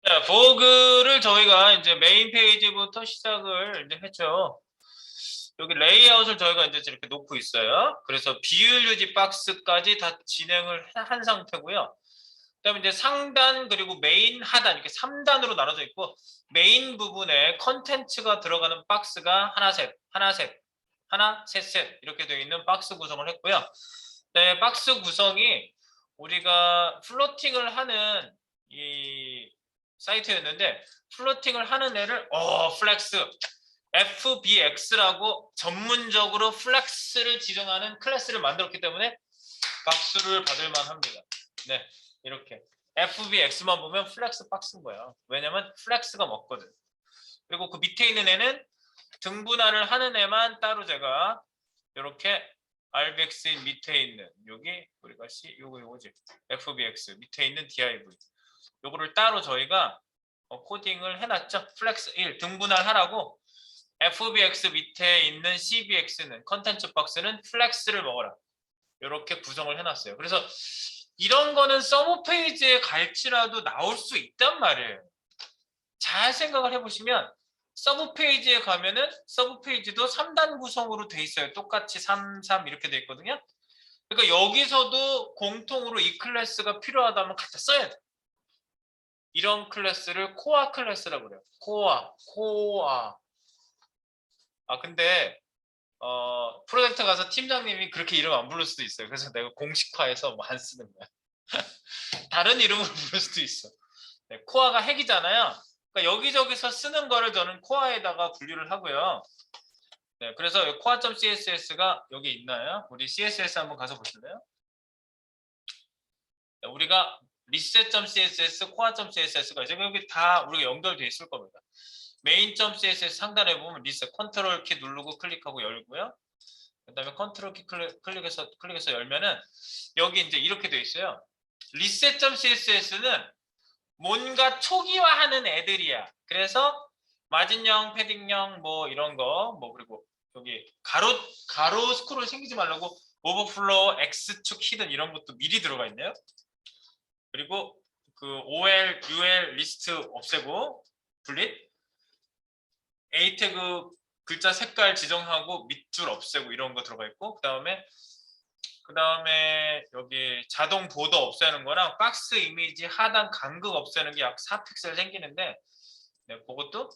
자, 보그를 저희가 이제 메인 페이지부터 시작을 이제 했죠. 여기 레이아웃을 저희가 이제 이렇게 놓고 있어요. 그래서 비율 유지 박스까지 다 진행을 한 상태고요. 그다음에 이제 상단 그리고 메인 하단 이렇게 3단으로 나눠져 있고 메인 부분에 컨텐츠가 들어가는 박스가 하나 셋, 하나 셋, 하나 셋 셋 이렇게 되어 있는 박스 구성을 했고요. 네, 박스 구성이 우리가 플로팅을 하는 이 사이트였는데 플로팅을 하는 애를 플렉스 FBX라고 전문적으로 플렉스를 지정하는 클래스를 만들었기 때문에 박수를 받을 만합니다. 네, 이렇게 FBX만 보면 플렉스 박스인 거야. 왜냐면 플렉스가 먹거든. 그리고 그 밑에 있는 애는 등분할을 하는 애만 따로 제가 이렇게 RBX 밑에 있는 여기 우리가 요거지 FBX 밑에 있는 div 요거를 따로 저희가 코딩을 해놨죠. 플렉스 1 등분할 하라고 FBX 밑에 있는 CBX는 컨텐츠 박스는 플렉스를 먹어라. 이렇게 구성을 해놨어요. 그래서 이런 거는 서브 페이지에 갈지라도 나올 수 있단 말이에요. 잘 생각을 해보시면 서브 페이지에 가면은 서브 페이지도 3단 구성으로 돼 있어요. 똑같이 3, 3 이렇게 돼 있거든요. 그러니까 여기서도 공통으로 이 클래스가 필요하다면 갖다 써야 돼. 이런 클래스를 코어 클래스라고 그래요. 코어. 근데 프로젝트 가서 팀장님이 그렇게 이름 안 부를 수도 있어요. 그래서 내가 공식화해서 뭐 안 쓰는 거야. 다른 이름으로 부를 수도 있어. 네, 코어가 핵이잖아요. 그러니까 여기저기서 쓰는 거를 저는 코어에다가 분류를 하고요. 네, 그래서 코어.css가 여기 있나요? 우리 CSS 한번 가서 보실래요? 네, 우리가 reset.css, 코어.css가 이제 여기 다 우리가 연결돼 있을 겁니다. main.css 상단에 보면 리셋 컨트롤 키 누르고 클릭하고 열고요. 그다음에 컨트롤 키 클릭해서 열면은 여기 이제 이렇게 돼 있어요. reset.css는 뭔가 초기화하는 애들이야. 그래서 마진형, 패딩형 뭐 이런 거 뭐 그리고 여기 가로 스크롤 생기지 말라고 오버플로우, X축 히든 이런 것도 미리 들어가 있네요. 그리고 그 OL, UL 리스트 없애고 분릿, A 태그 글자 색깔 지정하고 밑줄 없애고 이런 거 들어가 있고 그다음에 여기 자동 보더 없애는 거랑 박스 이미지 하단 간극 없애는 게 약 4픽셀 생기는데 네, 그것도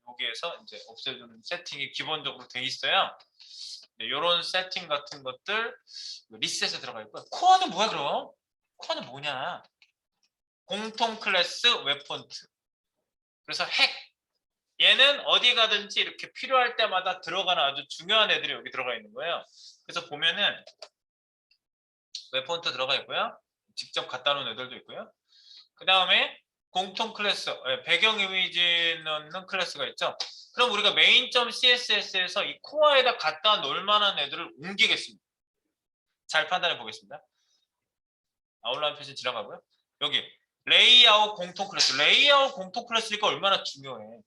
여기에서 이제 없애주는 세팅이 기본적으로 돼 있어요. 네, 이런 세팅 같은 것들 리셋에 들어가 있고요. 코어는 뭐야 그럼? 코어는 뭐냐? 공통 클래스 웹폰트. 그래서 핵. 얘는 어디 가든지 이렇게 필요할 때마다 들어가는 아주 중요한 애들이 여기 들어가 있는 거예요. 그래서 보면은 웹폰트 들어가 있고요. 직접 갖다 놓은 애들도 있고요. 그 다음에 공통 클래스, 배경 이미지 넣는 클래스가 있죠. 그럼 우리가 main.css에서 이 코어에다 갖다 놓을 만한 애들을 옮기겠습니다. 잘 판단해 보겠습니다. 아웃라인 표시 지나가고요. 여기 레이아웃 공통 클래스. 레이아웃 공통 클래스니까 얼마나 중요해.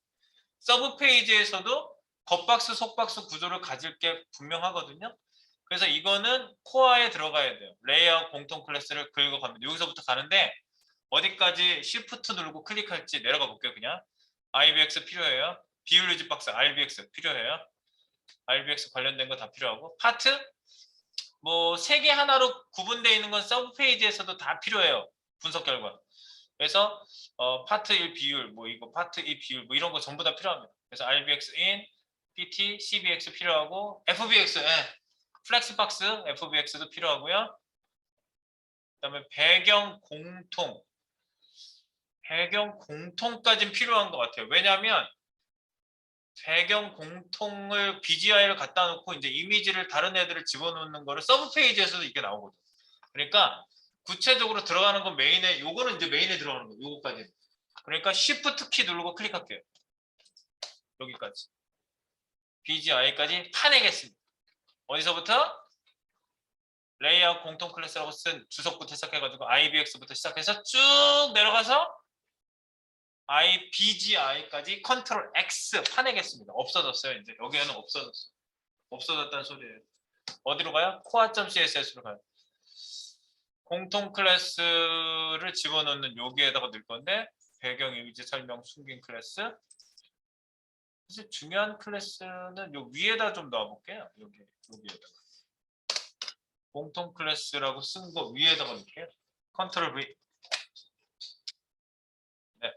서브 페이지에서도 겉박스, 속박스 구조를 가질 게 분명하거든요. 그래서 이거는 코어에 들어가야 돼요. 레이아웃 공통 클래스를 긁어갑니다. 여기서부터 가는데 어디까지 Shift 누르고 클릭할지 내려가 볼게요. 그냥 IBX 필요해요. 비율 유지 박스 RBX 필요해요. RBX 관련된 거 다 필요하고 파트 뭐 세 개 하나로 구분되어 있는 건 서브 페이지에서도 다 필요해요. 분석 결과. 그래서 파트 1 비율 뭐 이거 파트 2 비율 뭐 이런 거 전부 다 필요합니다. 그래서 RBX in, PT, CBX 필요하고 FBX 플렉스 박스 FBX도 필요하고요. 그다음에 배경 공통까지는 필요한 것 같아요. 왜냐하면 배경 공통을 BGI를 갖다 놓고 이제 이미지를 다른 애들을 집어넣는 거를 서브 페이지에서도 이게 나오거든. 그러니까 구체적으로 들어가는 건 메인에 요거는 이제 메인에 들어가는 거예요. 요거까지. 그러니까 Shift 키 누르고 클릭할게요. 여기까지. BGI까지 파내겠습니다. 어디서부터? 레이아웃 공통 클래스라고 쓴 주석부터 시작해가지고 IBX부터 시작해서 쭉 내려가서 BGI까지 컨트롤 X 파내겠습니다. 없어졌어요. 이제 여기에는 없어졌어요. 없어졌다는 소리예요. 어디로 가요? 코어.css로 가요. 공통 클래스를 집어넣는 여기에다가 넣을 건데 배경 이미지 설명 숨긴 클래스. 사실 중요한 클래스는 요 위에다 좀 넣어볼게요. 여기에다가 공통 클래스라고 쓴 거 위에다가 넣을게요. 컨트롤 V. 네.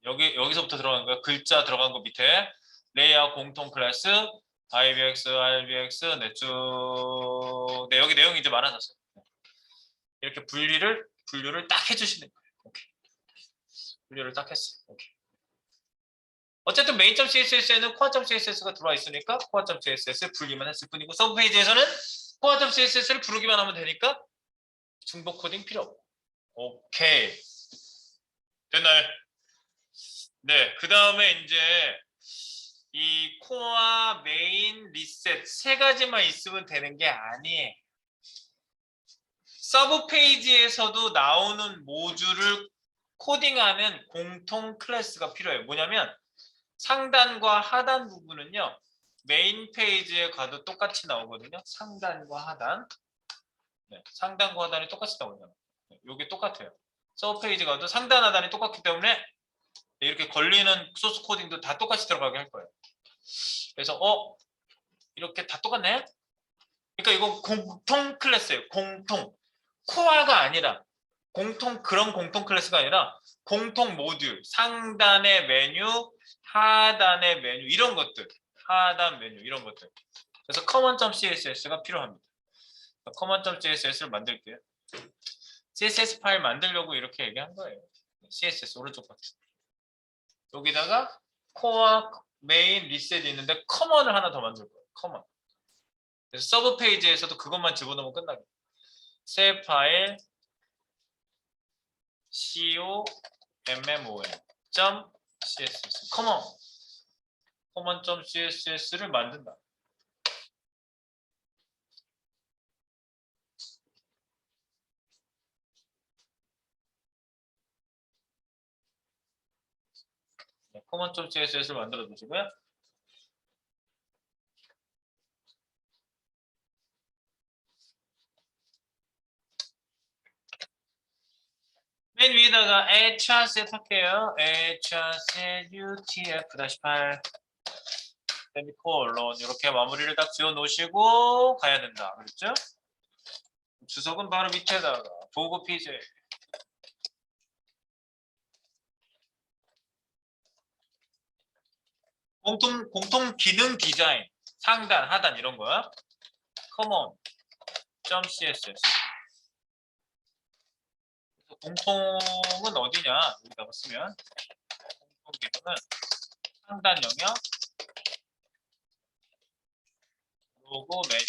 여기서부터 들어간 거예요. 글자 들어간 거 밑에 레이아웃 공통 클래스 IBX, RBX, 네, 쭉. 네, 여기 내용이 이제 많아졌어요. 이렇게 분류를 딱 해주시는 거예요. 오케이. 분류를 딱 했어요. 오케이. 어쨌든 main.css에는 core.css가 들어와 있으니까 core.css 분리만 했을 뿐이고 서브 페이지에서는 core.css를 부르기만 하면 되니까 중복 코딩 필요 없고. 오케이. 됐나요? 네, 그 다음에 이제 이 코어, 메인, 리셋 세 가지만 있으면 되는 게 아니에요. 서브 페이지에서도 나오는 모듈을 코딩하는 공통 클래스가 필요해요. 뭐냐면 상단과 하단 부분은요. 메인 페이지에 가도 똑같이 나오거든요. 상단과 하단. 네, 상단과 하단이 똑같이 나오잖아요. 이게 똑같아요. 서브 페이지 가도 상단 하단이 똑같기 때문에 이렇게 걸리는 소스 코딩도 다 똑같이 들어가게 할 거예요. 그래서 이렇게 다 똑같네? 그러니까 이거 공통 클래스예요. 공통. 코어가 아니라 그런 공통 클래스가 아니라 공통 모듈, 상단의 메뉴, 하단의 메뉴 이런 것들, 하단 메뉴 이런 것들. 그래서 common.css가 필요합니다. common.css를 만들게요. CSS 파일 만들려고 이렇게 얘기한 거예요. CSS 오른쪽 버튼. 여기다가 코어, 메인, 리셋이 있는데 커먼을 하나 더 만들 거예요. 커먼. 그래서 서브 페이지에서도 그것만 집어넣으면 끝나요. 새 파일 common.css common.css를 만든다. 네, common.css를 만들어 두시고요. 맨 위에다가 hset 할게요. hset utf-8 세미콜론 이렇게 마무리를 딱 지어 놓으시고 가야 된다. 그렇죠? 주석은 바로 밑에다가 보고 PJ 공통 기능 디자인 상단 하단 이런 거야. common.css 공통은 어디냐 여기다가 쓰면 공통 기능은 상단 영역 로고 메뉴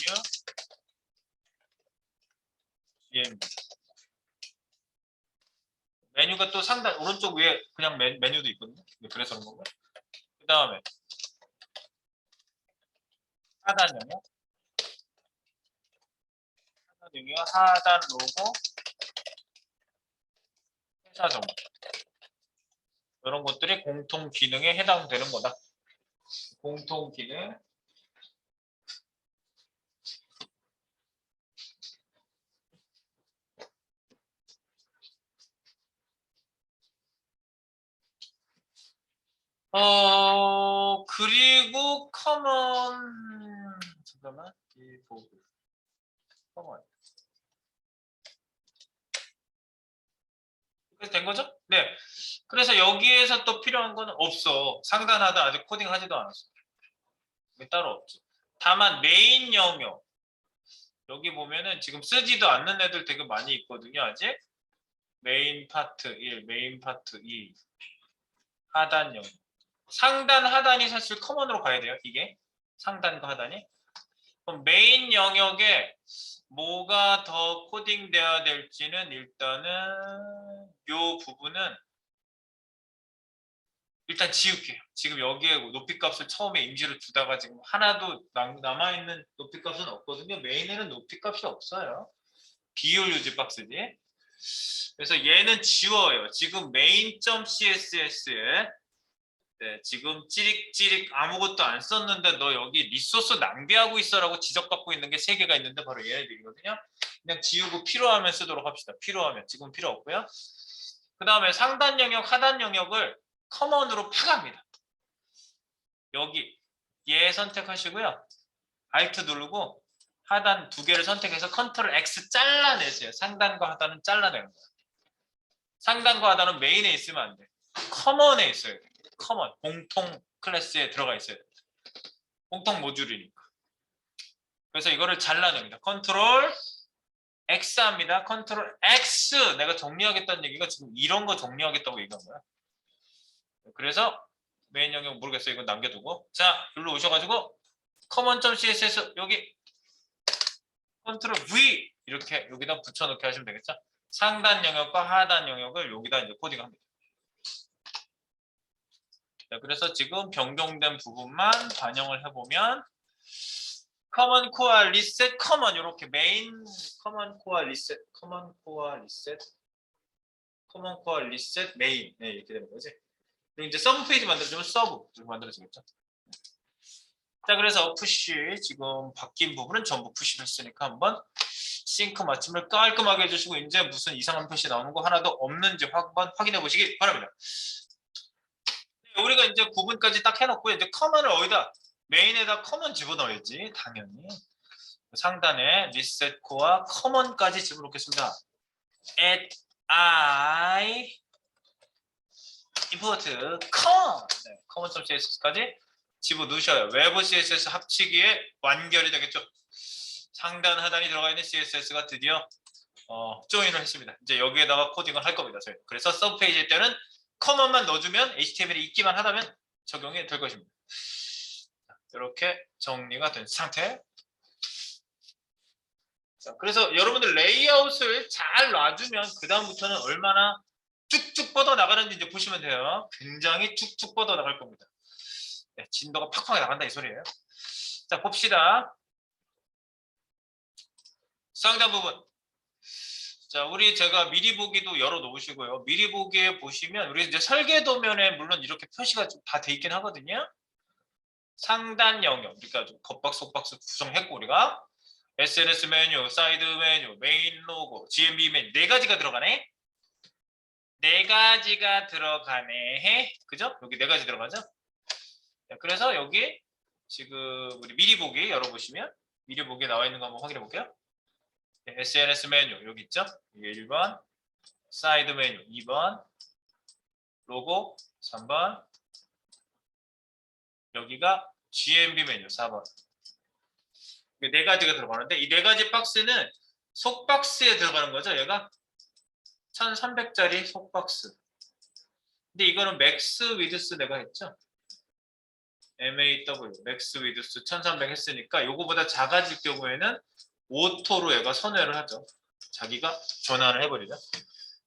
GMB 메뉴가 또 상단 오른쪽 위에 그냥 메뉴도 있거든요. 그래서 그런 거고요. 그 다음에 하단 영역 하단 로고 회사 정보 이런 것들이 공통 기능에 해당되는 거다. 공통 기능 그리고 커먼 잠깐만 이 보고 커먼 그래서 된 거죠? 네. 그래서 여기에서 또 필요한 거는 없어. 상단 하단 아직 코딩하지도 않았어. 따로 없죠. 다만 메인 영역 여기 보면은 지금 쓰지도 않는 애들 되게 많이 있거든요. 아직 메인 파트 1, 메인 파트 2 하단 영역 상단 하단이 사실 커먼으로 가야 돼요. 이게 상단과 하단이 그럼 메인 영역에 뭐가 더 코딩되어야 될지는 일단은 이 부분은 일단 지울게요. 지금 여기에 높이값을 처음에 임시로 주다가 지금 하나도 남아있는 높이값은 없거든요. 메인에는 높이값이 없어요. 비율 유지 박스지. 그래서 얘는 지워요. 지금 main.css에 네, 지금 찌릭찌릭 아무것도 안 썼는데 너 여기 리소스 낭비하고 있어라고 지적받고 있는 게 3개가 있는데 바로 얘네들이거든요. 그냥 지우고 필요하면 쓰도록 합시다. 필요하면. 지금 필요 없고요. 그 다음에 상단 영역, 하단 영역을 커먼으로 파갑니다. 여기 얘 선택하시고요. Alt 누르고 하단 2개를 선택해서 컨트롤 X 잘라내세요. 상단과 하단은 잘라내는 거예요. 상단과 하단은 메인에 있으면 안 돼. 커먼에 있어야 돼. 커먼, 공통 클래스에 들어가 있어야 돼. 공통 모듈이니까. 그래서 이거를 잘라냅니다. 컨트롤 X 합니다. 컨트롤 X. 내가 정리하겠다는 얘기가 지금 이런 거 정리하겠다고 얘기한 거야. 그래서 메인 영역 모르겠어요. 이건 남겨두고. 자, 여기로 오셔가지고 common.css 여기 컨트롤 V 이렇게 여기다 붙여넣기 하시면 되겠죠. 상단 영역과 하단 영역을 여기다 이제 코딩합니다. 자, 그래서 지금 변경된 부분만 반영을 해보면 common core reset common 이렇게 메인 common core reset common core reset common core reset 메인 네, 이렇게 되는 거지. 그리고 이제 서브 페이지 만들어주면 서브 이렇게 만들어지겠죠. 자, 그래서 푸시 지금 바뀐 부분은 전부 푸시를 했으니까 한번 싱크 마침을 깔끔하게 해주시고 이제 무슨 이상한 표시 나오는 거 하나도 없는지 한번 확인해 보시기 바랍니다. 우리가 이제 구분까지 딱 해놓고 이제 커먼을 어디다 메인에다 커먼 집어넣어야지 당연히 상단에 리셋 코어와 커먼까지 집어넣겠습니다. add I import common 네, common.cs까지 집어넣으셔요. 외부 CSS 합치기에 완결이 되겠죠. 상단 하단이 들어가 있는 CSS가 드디어 조인을 했습니다. 이제 여기에다가 코딩을 할 겁니다. 저희. 그래서 서브 페이지일 때는 커먼만 넣어주면 HTML이 있기만 하다면 적용이 될 것입니다. 이렇게 정리가 된 상태. 자, 그래서 여러분들 레이아웃을 잘 놔주면 그 다음부터는 얼마나 쭉쭉 뻗어 나가는지 이제 보시면 돼요. 굉장히 쭉쭉 뻗어 나갈 겁니다. 네, 진도가 팍팍 나간다 이 소리예요. 자, 봅시다. 상단 부분. 자, 우리 제가 미리 보기도 열어 놓으시고요. 미리 보기에 보시면 우리 이제 설계 도면에 물론 이렇게 표시가 다 돼 있긴 하거든요. 상단 영역, 그러니까 좀 겉박스 속박스 구성했고 우리가 SNS 메뉴, 사이드 메뉴, 메인 로고, GMB 메뉴 4가지가 들어가네. 4가지가 들어가네. 그죠? 여기 4가지 들어가죠? 자, 그래서 여기 지금 우리 미리 보기 열어보시면 미리 보기에 나와 있는 거 한번 확인해 볼게요. SNS 메뉴 여기 있죠? 이게 1번, 사이드 메뉴 2번, 로고 3번, 여기가 GMB 메뉴 4번. 4가지가 들어가는데 이 4가지 박스는 속박스에 들어가는 거죠. 얘가 1300짜리 속박스. 근데 이거는 맥스 위드스 내가 했죠. MAW 맥스 위드스 1300 했으니까 요거보다 작아질 경우에는 오토로 얘가 선회를 하죠. 자기가 전환을 해버리죠.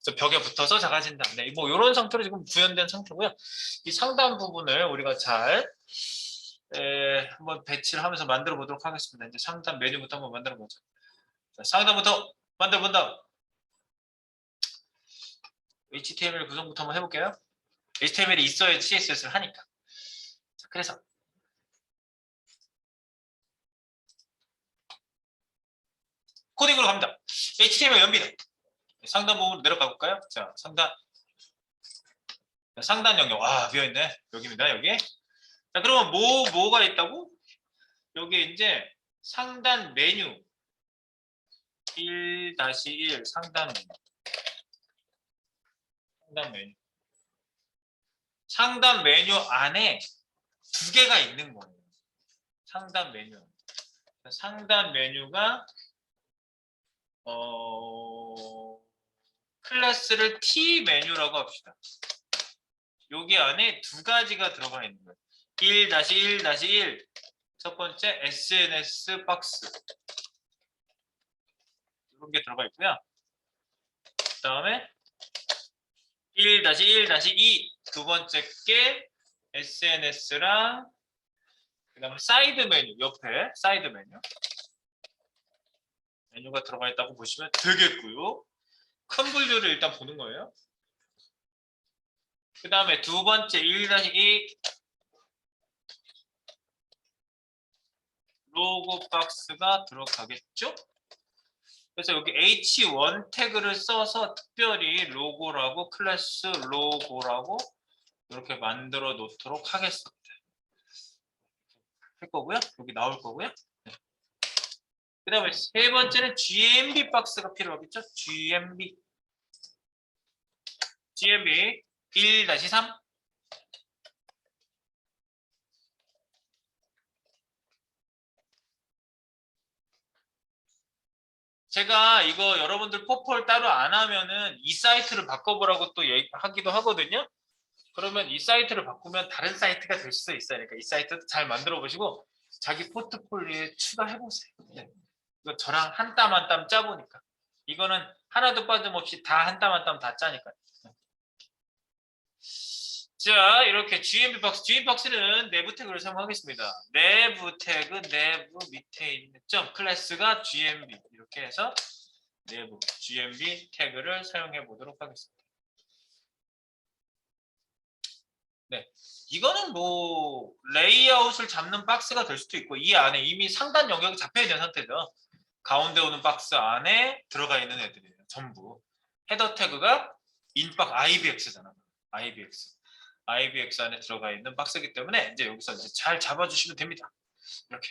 그래서 벽에 붙어서 작아진다. 네, 뭐 이런 상태로 지금 구현된 상태고요. 이 상단 부분을 우리가 잘 한번 배치를 하면서 만들어 보도록 하겠습니다. 이제 상단 메뉴부터 한번 만들어 보죠. 자, 상단부터 만들어 본다. HTML 구성부터 한번 해볼게요. HTML이 있어야 CSS를 하니까. 자, 그래서 코딩으로 갑니다. HTML 연비다. 상단 부분으로 내려가 볼까요? 자, 상단 영역. 아, 비어있네. 여기입니다. 여기. 자, 그러면 뭐가 있다고? 여기 이제 상단 메뉴 1-1 상단 메뉴. 상단 메뉴 안에 2개가 있는 거예요. 상단 메뉴. 상단 메뉴가 클래스를 T 메뉴라고 합시다. 여기 안에 2가지가 들어가 있는 거예요. 1-1-1 첫 번째 SNS 박스 이런 게 들어가 있고요. 그 다음에 1-1-2 두 번째 게 SNS랑 그 다음에 사이드 메뉴 옆에 사이드 메뉴가 들어가 있다고 보시면 되겠고요. 큰 분류를 일단 보는 거예요. 그 다음에 두 번째 1-2 로고 박스가 들어가겠죠? 그래서 여기 H1 태그를 써서 특별히 로고라고 클래스 로고라고 이렇게 만들어 놓도록 하겠습니다. 할 거고요. 여기 나올 거고요. 네. 그 다음에 세 번째는 GMB 박스가 필요하겠죠? GMB 1-3 제가 이거 여러분들 포폴 따로 안 하면은 이 사이트를 바꿔보라고 또 하기도 하거든요. 그러면 이 사이트를 바꾸면 다른 사이트가 될 수도 있어요. 그러니까 이 사이트도 잘 만들어 보시고 자기 포트폴리오에 추가해 보세요. 네. 이거 저랑 한 땀 한 땀 짜보니까 이거는 하나도 빠짐없이 다 한 땀 한 땀 다 짜니까. 자, 이렇게 GMB 박스는 내부 태그를 사용하겠습니다. 내부 태그 내부 밑에 있는 점 클래스가 GMB 이렇게 해서 내부 GMB 태그를 사용해 보도록 하겠습니다. 네, 이거는 뭐 레이아웃을 잡는 박스가 될 수도 있고 이 안에 이미 상단 영역이 잡혀 있는 상태죠. 가운데 오는 박스 안에 들어가 있는 애들이에요. 전부. 헤더 태그가 인박 IBX잖아. IBX 안에 들어가 있는 박스이기 때문에 이제 여기서 이제 잘 잡아주시면 됩니다. 이렇게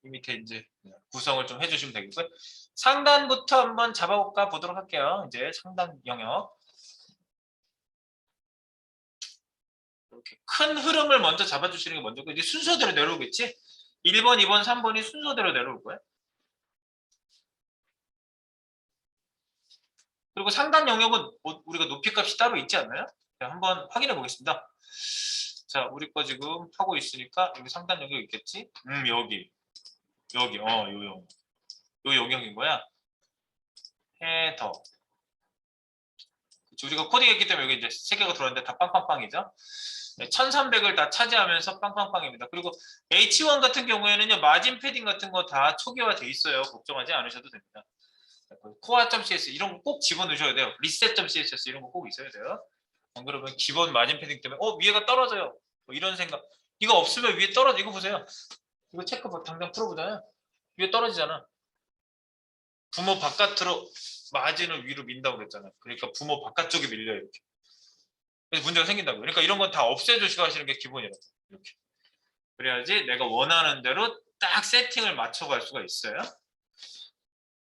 이 밑에 이제 구성을 좀 해주시면 되겠고요. 상단부터 한번 잡아볼까 보도록 할게요. 이제 상단 영역. 이렇게 큰 흐름을 먼저 잡아주시는 게 먼저고 이제 순서대로 내려오겠지? 1번, 2번, 3번이 순서대로 내려올 거예요. 그리고 상단 영역은 우리가 높이 값이 따로 있지 않나요? 한번 확인해 보겠습니다. 자, 우리 거 지금 하고 있으니까 여기 상단 영역 있겠지? 여기, 요 영역인 거야. 헤더. 우리가 코딩했기 때문에 여기 이제 세 개가 들어왔는데 다 빵빵빵이죠. 1300을 다 차지하면서 빵빵빵입니다. 그리고 H1 같은 경우에는요, 마진 패딩 같은 거 다 초기화돼 있어요. 걱정하지 않으셔도 됩니다. 코어.cs 이런 거 꼭 집어넣으셔야 돼요. 리셋.css 이런 거 꼭 있어야 돼요. 안 그러면 기본 마진 패딩 때문에 위에가 떨어져요. 뭐 이런 생각. 이거 없으면 위에 떨어져. 이거 보세요. 이거 체크 당장 풀어보잖아요. 위에 떨어지잖아. 부모 바깥으로 마진을 위로 민다고 그랬잖아요. 그러니까 부모 바깥쪽에 밀려요. 이렇게. 그래서 문제가 생긴다고요. 그러니까 이런 건 다 없애주시고 하시는 게 기본이라고. 이렇게. 그래야지 내가 원하는 대로 딱 세팅을 맞춰갈 수가 있어요.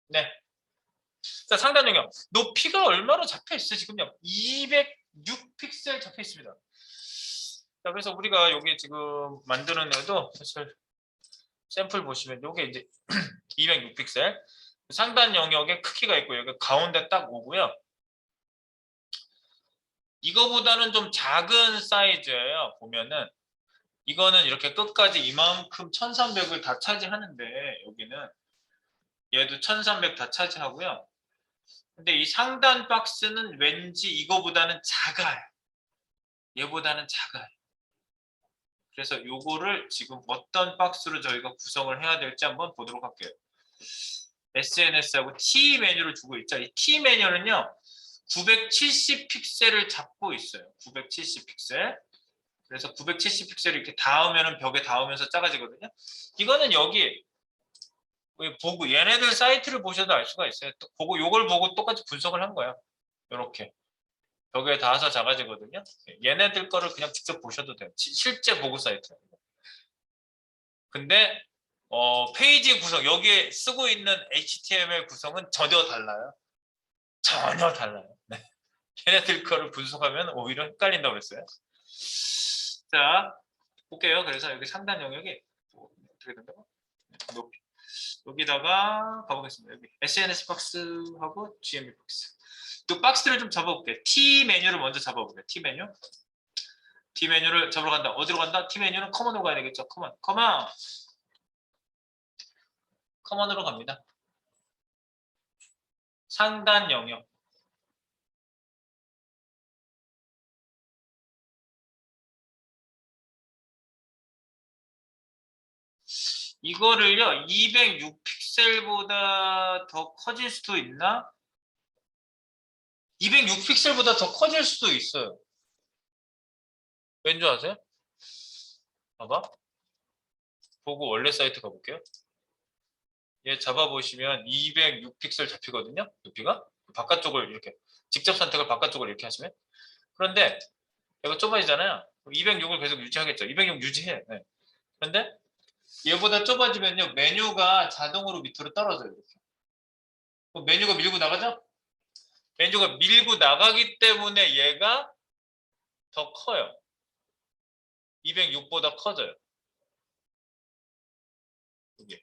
네. 자, 상단 영역. 높이가 얼마로 잡혀 있어요? 지금요. 206픽셀 잡혀 있습니다. 자, 그래서 우리가 여기 지금 만드는 애도 사실 샘플 보시면 요게 이제 206픽셀. 상단 영역에 크기가 있고 여기 가운데 딱 오고요. 이거보다는 좀 작은 사이즈예요. 보면은 이거는 이렇게 끝까지 이만큼 1300을 다 차지하는데 여기는 얘도 1300 다 차지하고요. 근데 이 상단 박스는 왠지 이거보다는 작아요. 얘보다는 작아요. 그래서 요거를 지금 어떤 박스로 저희가 구성을 해야 될지 한번 보도록 할게요. SNS하고 T 메뉴를 주고 있죠. 이 T 메뉴는요. 970 픽셀을 잡고 있어요. 970 픽셀. 그래서 970 픽셀을 이렇게 닿으면 벽에 닿으면서 작아지거든요. 이거는 여기 보고 얘네들 사이트를 보셔도 알 수가 있어요. 보고 요걸 보고 똑같이 분석을 한 거예요. 이렇게 벽에 닿아서 작아지거든요. 얘네들 거를 그냥 직접 보셔도 돼요. 실제 보고 사이트예요. 근데 페이지 구성 여기에 쓰고 있는 HTML 구성은 전혀 달라요. 전혀 달라요. 네. 얘네들 거를 분석하면 오히려 헷갈린다고 했어요. 자, 볼게요. 그래서 여기 상단 영역이 어떻게 된다고? 높이. 여기다가 가보겠습니다. 여기 SNS 박스하고 GMB 박스. 또 박스를 좀 잡아볼게요. T 메뉴를 먼저 잡아볼게요. T 메뉴. T 메뉴를 잡으러 간다. 어디로 간다? T 메뉴는 커먼으로 가야 되겠죠. 커먼으로 갑니다. 상단 영역. 이거를요 206픽셀보다 더 커질 수도 있나? 206픽셀보다 더 커질 수도 있어요. 왠 줄 아세요? 봐봐. 보고 원래 사이트 가볼게요. 얘 잡아보시면 206픽셀 잡히거든요. 높이가. 바깥쪽을 이렇게 직접 선택을 바깥쪽을 이렇게 하시면. 그런데 얘가 좁아지잖아요. 206을 계속 유지하겠죠. 206 유지해. 네. 그런데 얘보다 좁아지면요. 메뉴가 자동으로 밑으로 떨어져요. 이렇게. 그럼 메뉴가 밀고 나가죠? 메뉴가 밀고 나가기 때문에 얘가 더 커요. 206보다 커져요. 이게.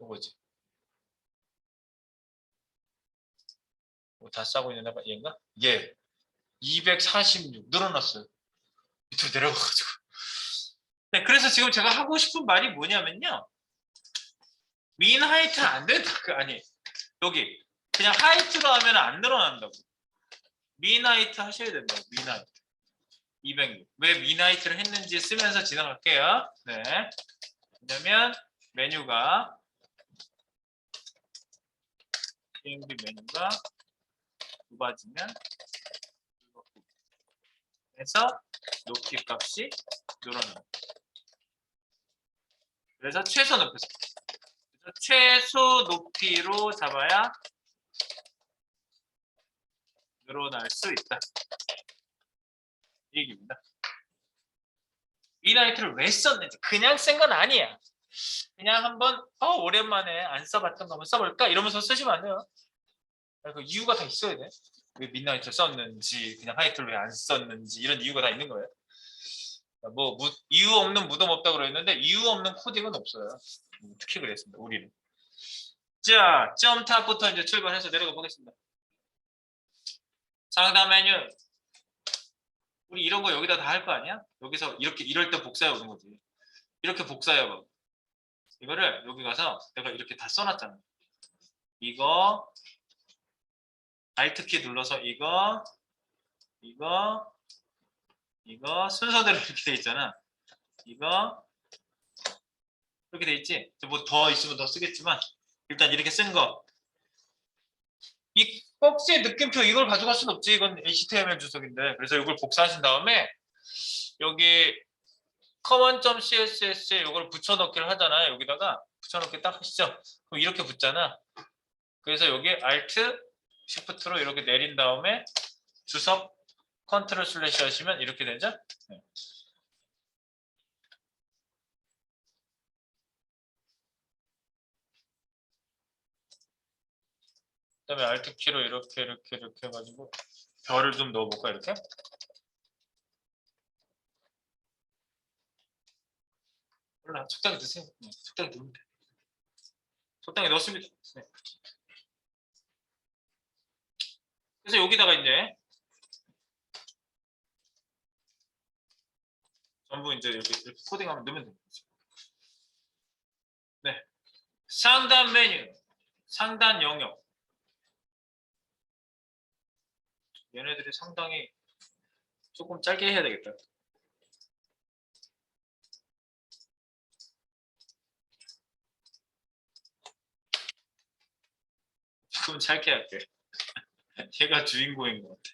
이거지. 다 싸고 있는 얘인가? 얘. 246 늘어났어요. 밑으로 내려가가지고. 네, 그래서 지금 제가 하고 싶은 말이 뭐냐면요. 민 하이트는 안 된다. 아니, 여기. 그냥 하이트로 하면 안 늘어난다고. 민 하이트 하셔야 된다고. 민 하이트. 206. 왜 민 하이트를 했는지 쓰면서 지나갈게요. 네. 왜냐면 메뉴가 PNG 메뉴가 좁아지면 해서 높이 값이 늘어나요. 그래서 최소 높이. 그래서 최소 높이로 잡아야 늘어날 수 있다. 이 얘기입니다. 미나이트를 왜 썼는지 그냥 쓴 건 아니야. 그냥 한번 오랜만에 안 써봤던 거 한번 써볼까 이러면서 쓰시면 안 돼요. 그 이유가 다 있어야 돼. 왜 midnight를 썼는지, 그냥 하이트를 왜 안 썼는지 이런 이유가 다 있는 거예요. 뭐 이유 없는 무덤 없다고 그랬는데 이유 없는 코딩은 없어요. 특히 그랬습니다. 우리는. 자, 점탑부터 이제 출발해서 내려가 보겠습니다. 상단 메뉴. 우리 이런 거 여기다 다 할 거 아니야? 여기서 이렇게 이럴 때 복사해 오는 거지. 이렇게 복사해 봐. 이거를 여기 가서 내가 이렇게 다 써놨잖아. 이거 Alt키 눌러서 이거 순서대로 이렇게 돼 있잖아. 이거 이렇게 돼 있지. 뭐 더 있으면 더 쓰겠지만 일단 이렇게 쓴 거. 이 박스의 느낌표 이걸 가져갈 수는 없지. 이건 HTML 주석인데. 그래서 이걸 복사하신 다음에 여기 common.css에 이걸 붙여넣기를 하잖아요. 여기다가 붙여넣기 딱 하시죠. 그럼 이렇게 붙잖아. 그래서 여기 Alt, Shift로 이렇게 내린 다음에 주석 컨트롤 슬래시 하시면 이렇게 되죠. 네. 그다음에 Alt 키로 이렇게 해가지고 별을 좀 넣어볼까 이렇게. 몰라 적당히 넣으세요. 네, 적당히 넣으면 돼. 적당히 넣었습니다. 네. 그래서 여기다가 이제 전부 이제 이렇게 코딩하면 넣으면 됩니다. 네. 상단 메뉴, 상단 영역. 얘네들이 상당히 조금 짧게 해야 되겠다. 조금 짧게 할게. 얘가 주인공인 것 같아.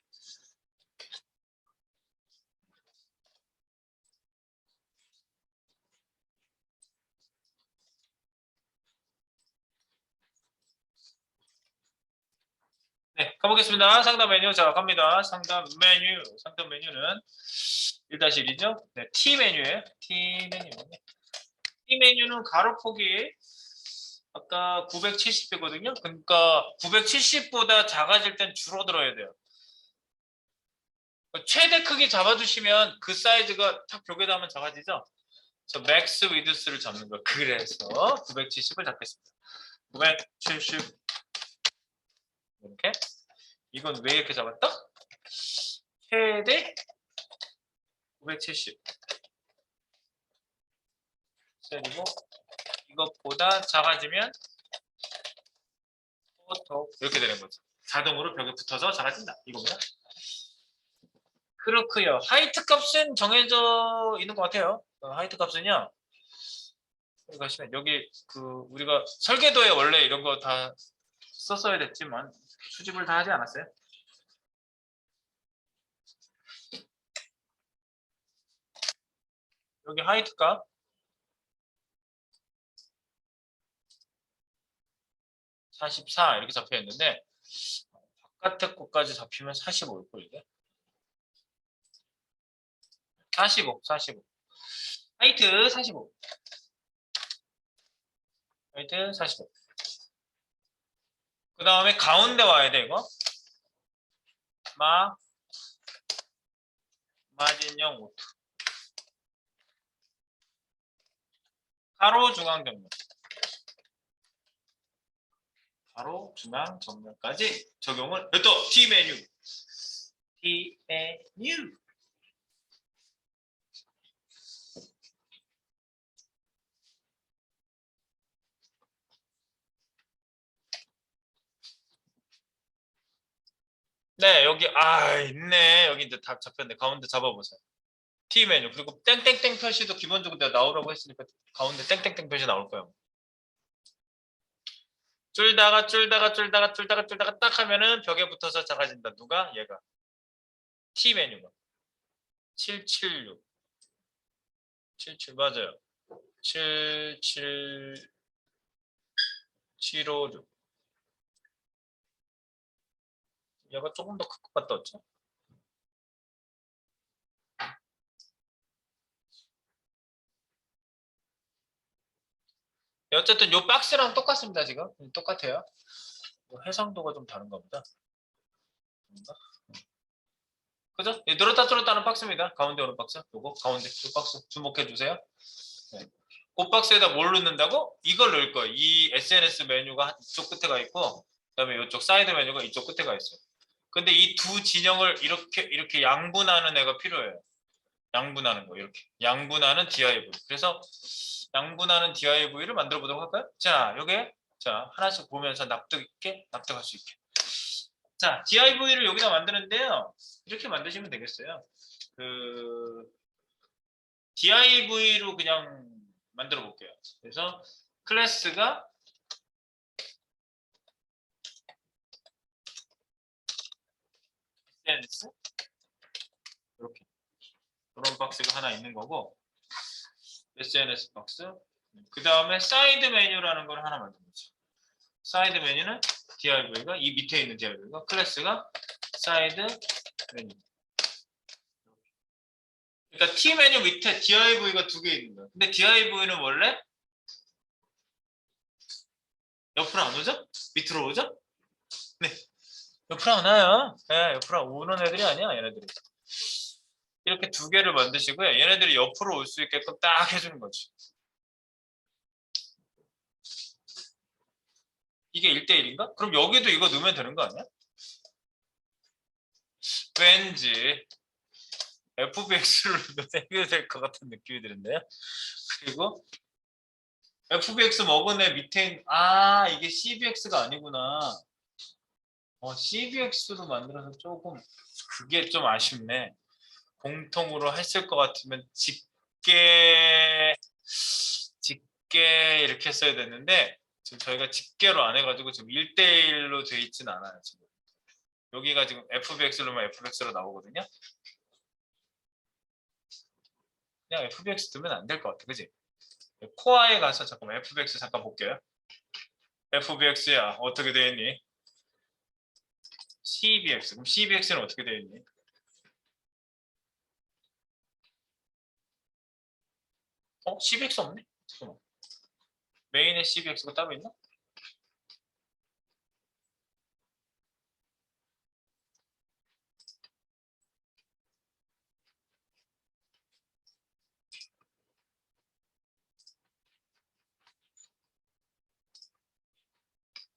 네, 가보겠습니다. 상단 메뉴. 자, 갑니다. 상단 메뉴는 1-1이죠? 네, T 메뉴예요. T 메뉴. T 메뉴는 가로폭이 아까 970이거든요. 그러니까 970보다 작아질 땐 줄어들어야 돼요. 최대 크기 잡아주시면 그 사이즈가 탁 벽에다 하면 작아지죠? 그래서 맥스 위드스를 잡는 거예요. 그래서 970을 잡겠습니다. 970 이렇게. 이건 왜 이렇게 잡았다? 최대 970 그리고 이것보다 작아지면 또 이렇게 되는 거죠. 자동으로 벽에 붙어서 작아진다. 이겁니다. 그렇고요. 하이트 값은 정해져 있는 것 같아요. 하이트 값은요. 여기 가시면 여기 그 우리가 설계도에 원래 이런 거 다 썼어야 됐지만 수집을 다 하지 않았어요. 여기 하이트 값 44 이렇게 잡혀 있는데 바깥에 것까지 잡히면 45일 걸 이게. 45. 하이트 45. 하이트 45. 그 다음에 가운데 와야 돼 이거. 마진형 오트. 가로 중앙 정면. 가로 중앙 정면까지 적용을. 또 T 메뉴. 네, 여기 있네. 여기 이제 다 잡혔네. 가운데 잡아보세요. T 메뉴. 그리고 땡땡땡 표시도 기본적으로 내가 나오라고 했으니까 가운데 땡땡땡 표시 나올 거예요. 줄다가 딱 하면은 벽에 붙어서 작아진다. 누가? 얘가. T 메뉴가. 776. 77 맞아요. 75756. 얘가 조금 더 큰 것 같다 없죠? 어쨌든 요 박스랑 똑같습니다. 지금 똑같아요. 해상도가 좀 다른가 보다. 그죠? 늘었다 줄었다 하는 박스입니다. 가운데 오는 박스. 요거 가운데 요 박스 주목해 주세요. 네. 그 박스에다 뭘 넣는다고? 이걸 넣을 거예요. 이 SNS 메뉴가 이쪽 끝에 가 있고 그다음에 이쪽 사이드 메뉴가 이쪽 끝에 가 있어요. 근데 이 두 진영을 이렇게 양분하는 애가 필요해요. 양분하는 거 이렇게. 양분하는 div. 그래서 양분하는 div를 만들어 보도록 할까요? 자, 요게 자, 하나씩 보면서 납득할 수 있게. 자, div를 여기다 만드는데요. 이렇게 만드시면 되겠어요. div로 그냥 만들어 볼게요. 그래서 클래스가 SNS 이렇게 이런 박스가 하나 있는 거고 SNS 박스 그 다음에 사이드 메뉴라는 걸 하나 만든 거죠. 사이드 메뉴는 div가 이 밑에 있는 div가 클래스가 사이드 메뉴. 그러니까 T 메뉴 밑에 div가 두 개 있는 거예요. 근데 div는 원래 옆으로 안 오죠? 밑으로 오죠? 네. 옆으로 안 와요. 네, 옆으로 오는 애들이 아니야, 얘네들이. 이렇게 두 개를 만드시고요. 얘네들이 옆으로 올 수 있게끔 딱 해주는 거지. 이게 1대1인가? 그럼 여기도 이거 넣으면 되는 거 아니야? 왠지 FBX를 넣어야 될 것 같은 느낌이 드는데요. 그리고 FBX 먹은 애 밑에 이게 CBX가 아니구나. CBX로 만들어서 조금 그게 좀 아쉽네. 공통으로 했을 것 같으면 집게 이렇게 써야 됐는데 지금 저희가 집게로 안 해가지고 지금 1대1로 돼 있진 않아요. 지금 여기가 지금 FBX로 면 FBX로 나오거든요. 그냥 FBX 두면 안 될 것 같아, 그지? 코어에 가서 잠깐만 FBX 잠깐 볼게요. FBX야 어떻게 되어 있니? CBX 그럼 CBX는 어떻게 되어 있니? CBX 없네? 잠깐만. 메인에 CBX가 따로 있나?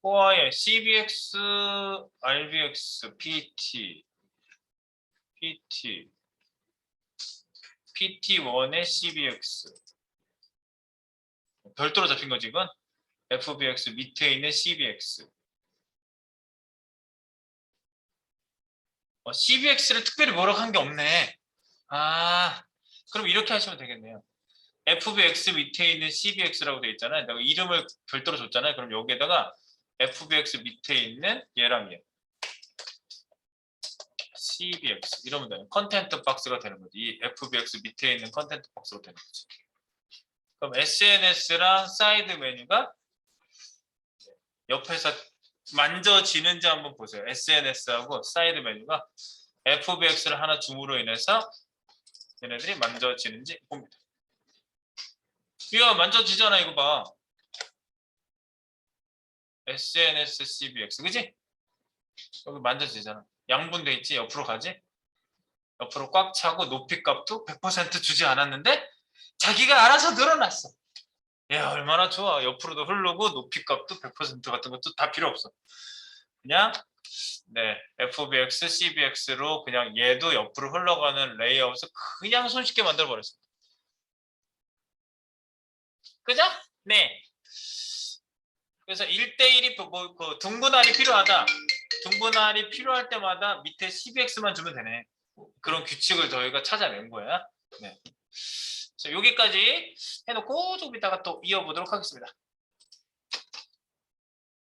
코어에 CBX, RBX, PT1에 CBX 별도로 잡힌 거지 이건? FBX 밑에 있는 CBX CBX를 특별히 뭐라고 한 게 없네. 그럼 이렇게 하시면 되겠네요. FBX 밑에 있는 CBX라고 되어 있잖아요. 내가 이름을 별도로 줬잖아요. 그럼 여기에다가 FBX 밑에 있는 얘랑 얘 CBX 이러면 돼요. 컨텐트 박스가 되는 거지. 이 FBX 밑에 있는 컨텐트 박스가 되는 거지. 그럼 SNS랑 사이드 메뉴가 옆에서 만져지는지 한번 보세요. SNS하고 사이드 메뉴가 FBX를 하나 줌으로 인해서 얘네들이 만져지는지 봅니다. 이거 만져지잖아. 이거 봐. SNS CBX 그지? 여기 만져지잖아. 양분돼 있지? 옆으로 가지? 옆으로 꽉 차고 높이 값도 100% 주지 않았는데 자기가 알아서 늘어났어. 야, 얼마나 좋아. 옆으로도 흐르고 높이 값도 100% 같은 것도 다 필요 없어. 그냥 네, FBX, CBX로 그냥 얘도 옆으로 흘러가는 레이아웃을 그냥 손쉽게 만들어 버렸습니다. 그죠? 네. 그래서 1대1이 그 등분할이 필요하다. 등분할이 필요할 때마다 밑에 CBX만 주면 되네. 그런 규칙을 저희가 찾아낸 거야. 네. 자, 여기까지 해놓고 조금 이따가 또 이어보도록 하겠습니다.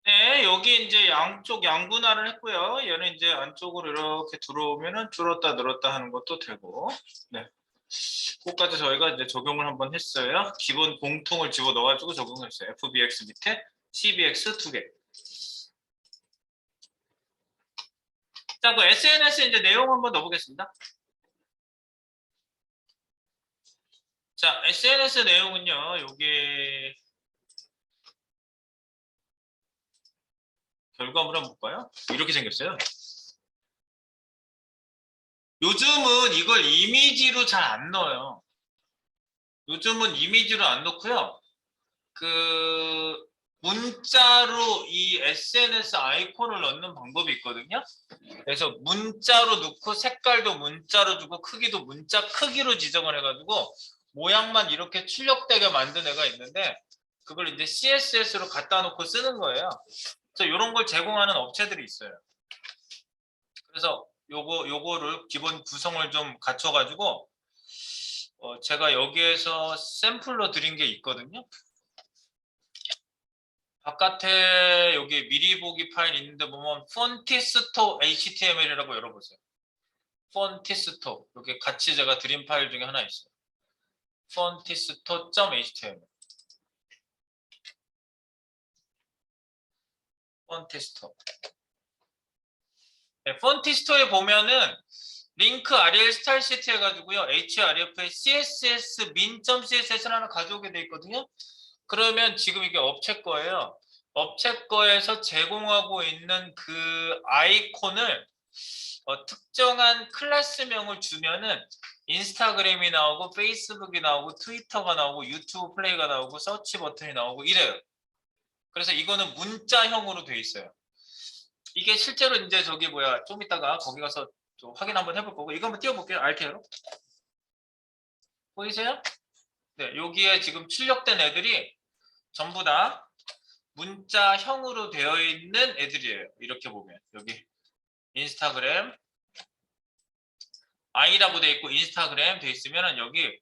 네, 여기 이제 양쪽 양분할을 했고요. 얘는 이제 안쪽으로 이렇게 들어오면은 줄었다 늘었다 하는 것도 되고, 네. 그것까지 저희가 이제 적용을 한번 했어요. 기본 공통을 집어 넣어가지고 적용했어요. FBX 밑에 CBX 두 개. 자, 그 SNS 이제 내용 한번 넣어보겠습니다. 자, SNS 내용은요, 여기 결과물 한번 볼까요? 이렇게 생겼어요. 요즘은 이걸 이미지로 잘 안 넣어요. 요즘은 이미지로 안 넣고요. 그 문자로 이 SNS 아이콘을 넣는 방법이 있거든요. 그래서 문자로 넣고 색깔도 문자로 주고 크기도 문자 크기로 지정을 해가지고 모양만 이렇게 출력되게 만든 애가 있는데 그걸 이제 CSS로 갖다 놓고 쓰는 거예요. 그래서 이런 걸 제공하는 업체들이 있어요. 그래서 요거를 기본 구성을 좀 갖춰가지고 제가 여기에서 샘플로 드린 게 있거든요. 바깥에 여기 미리 보기 파일 있는데 보면 폰티스토 HTML이라고 열어보세요. 폰티스토 여기 같이 제가 드린 파일 중에 하나 있어요. 폰티스토.html 폰티스토. 네, 폰티스토에 보면은 링크 arial 스타일 시트 해가지고요. href에 css min.css를 하나 가져오게 돼 있거든요. 그러면 지금 이게 업체 거예요. 업체 거에서 제공하고 있는 그 아이콘을 특정한 클래스명을 주면은 인스타그램이 나오고 페이스북이 나오고 트위터가 나오고 유튜브 플레이가 나오고 서치 버튼이 나오고 이래요. 그래서 이거는 문자형으로 돼 있어요. 이게 실제로 이제 저기 뭐야 좀 이따가 거기 가서 좀 확인 한번 해볼 거고 이거 한번 띄워볼게요. 알테로 보이세요? 네, 여기에 지금 출력된 애들이 전부 다 문자형으로 되어 있는 애들이에요. 이렇게 보면 여기 인스타그램 i라고 되어 있고 인스타그램 되어 있으면 여기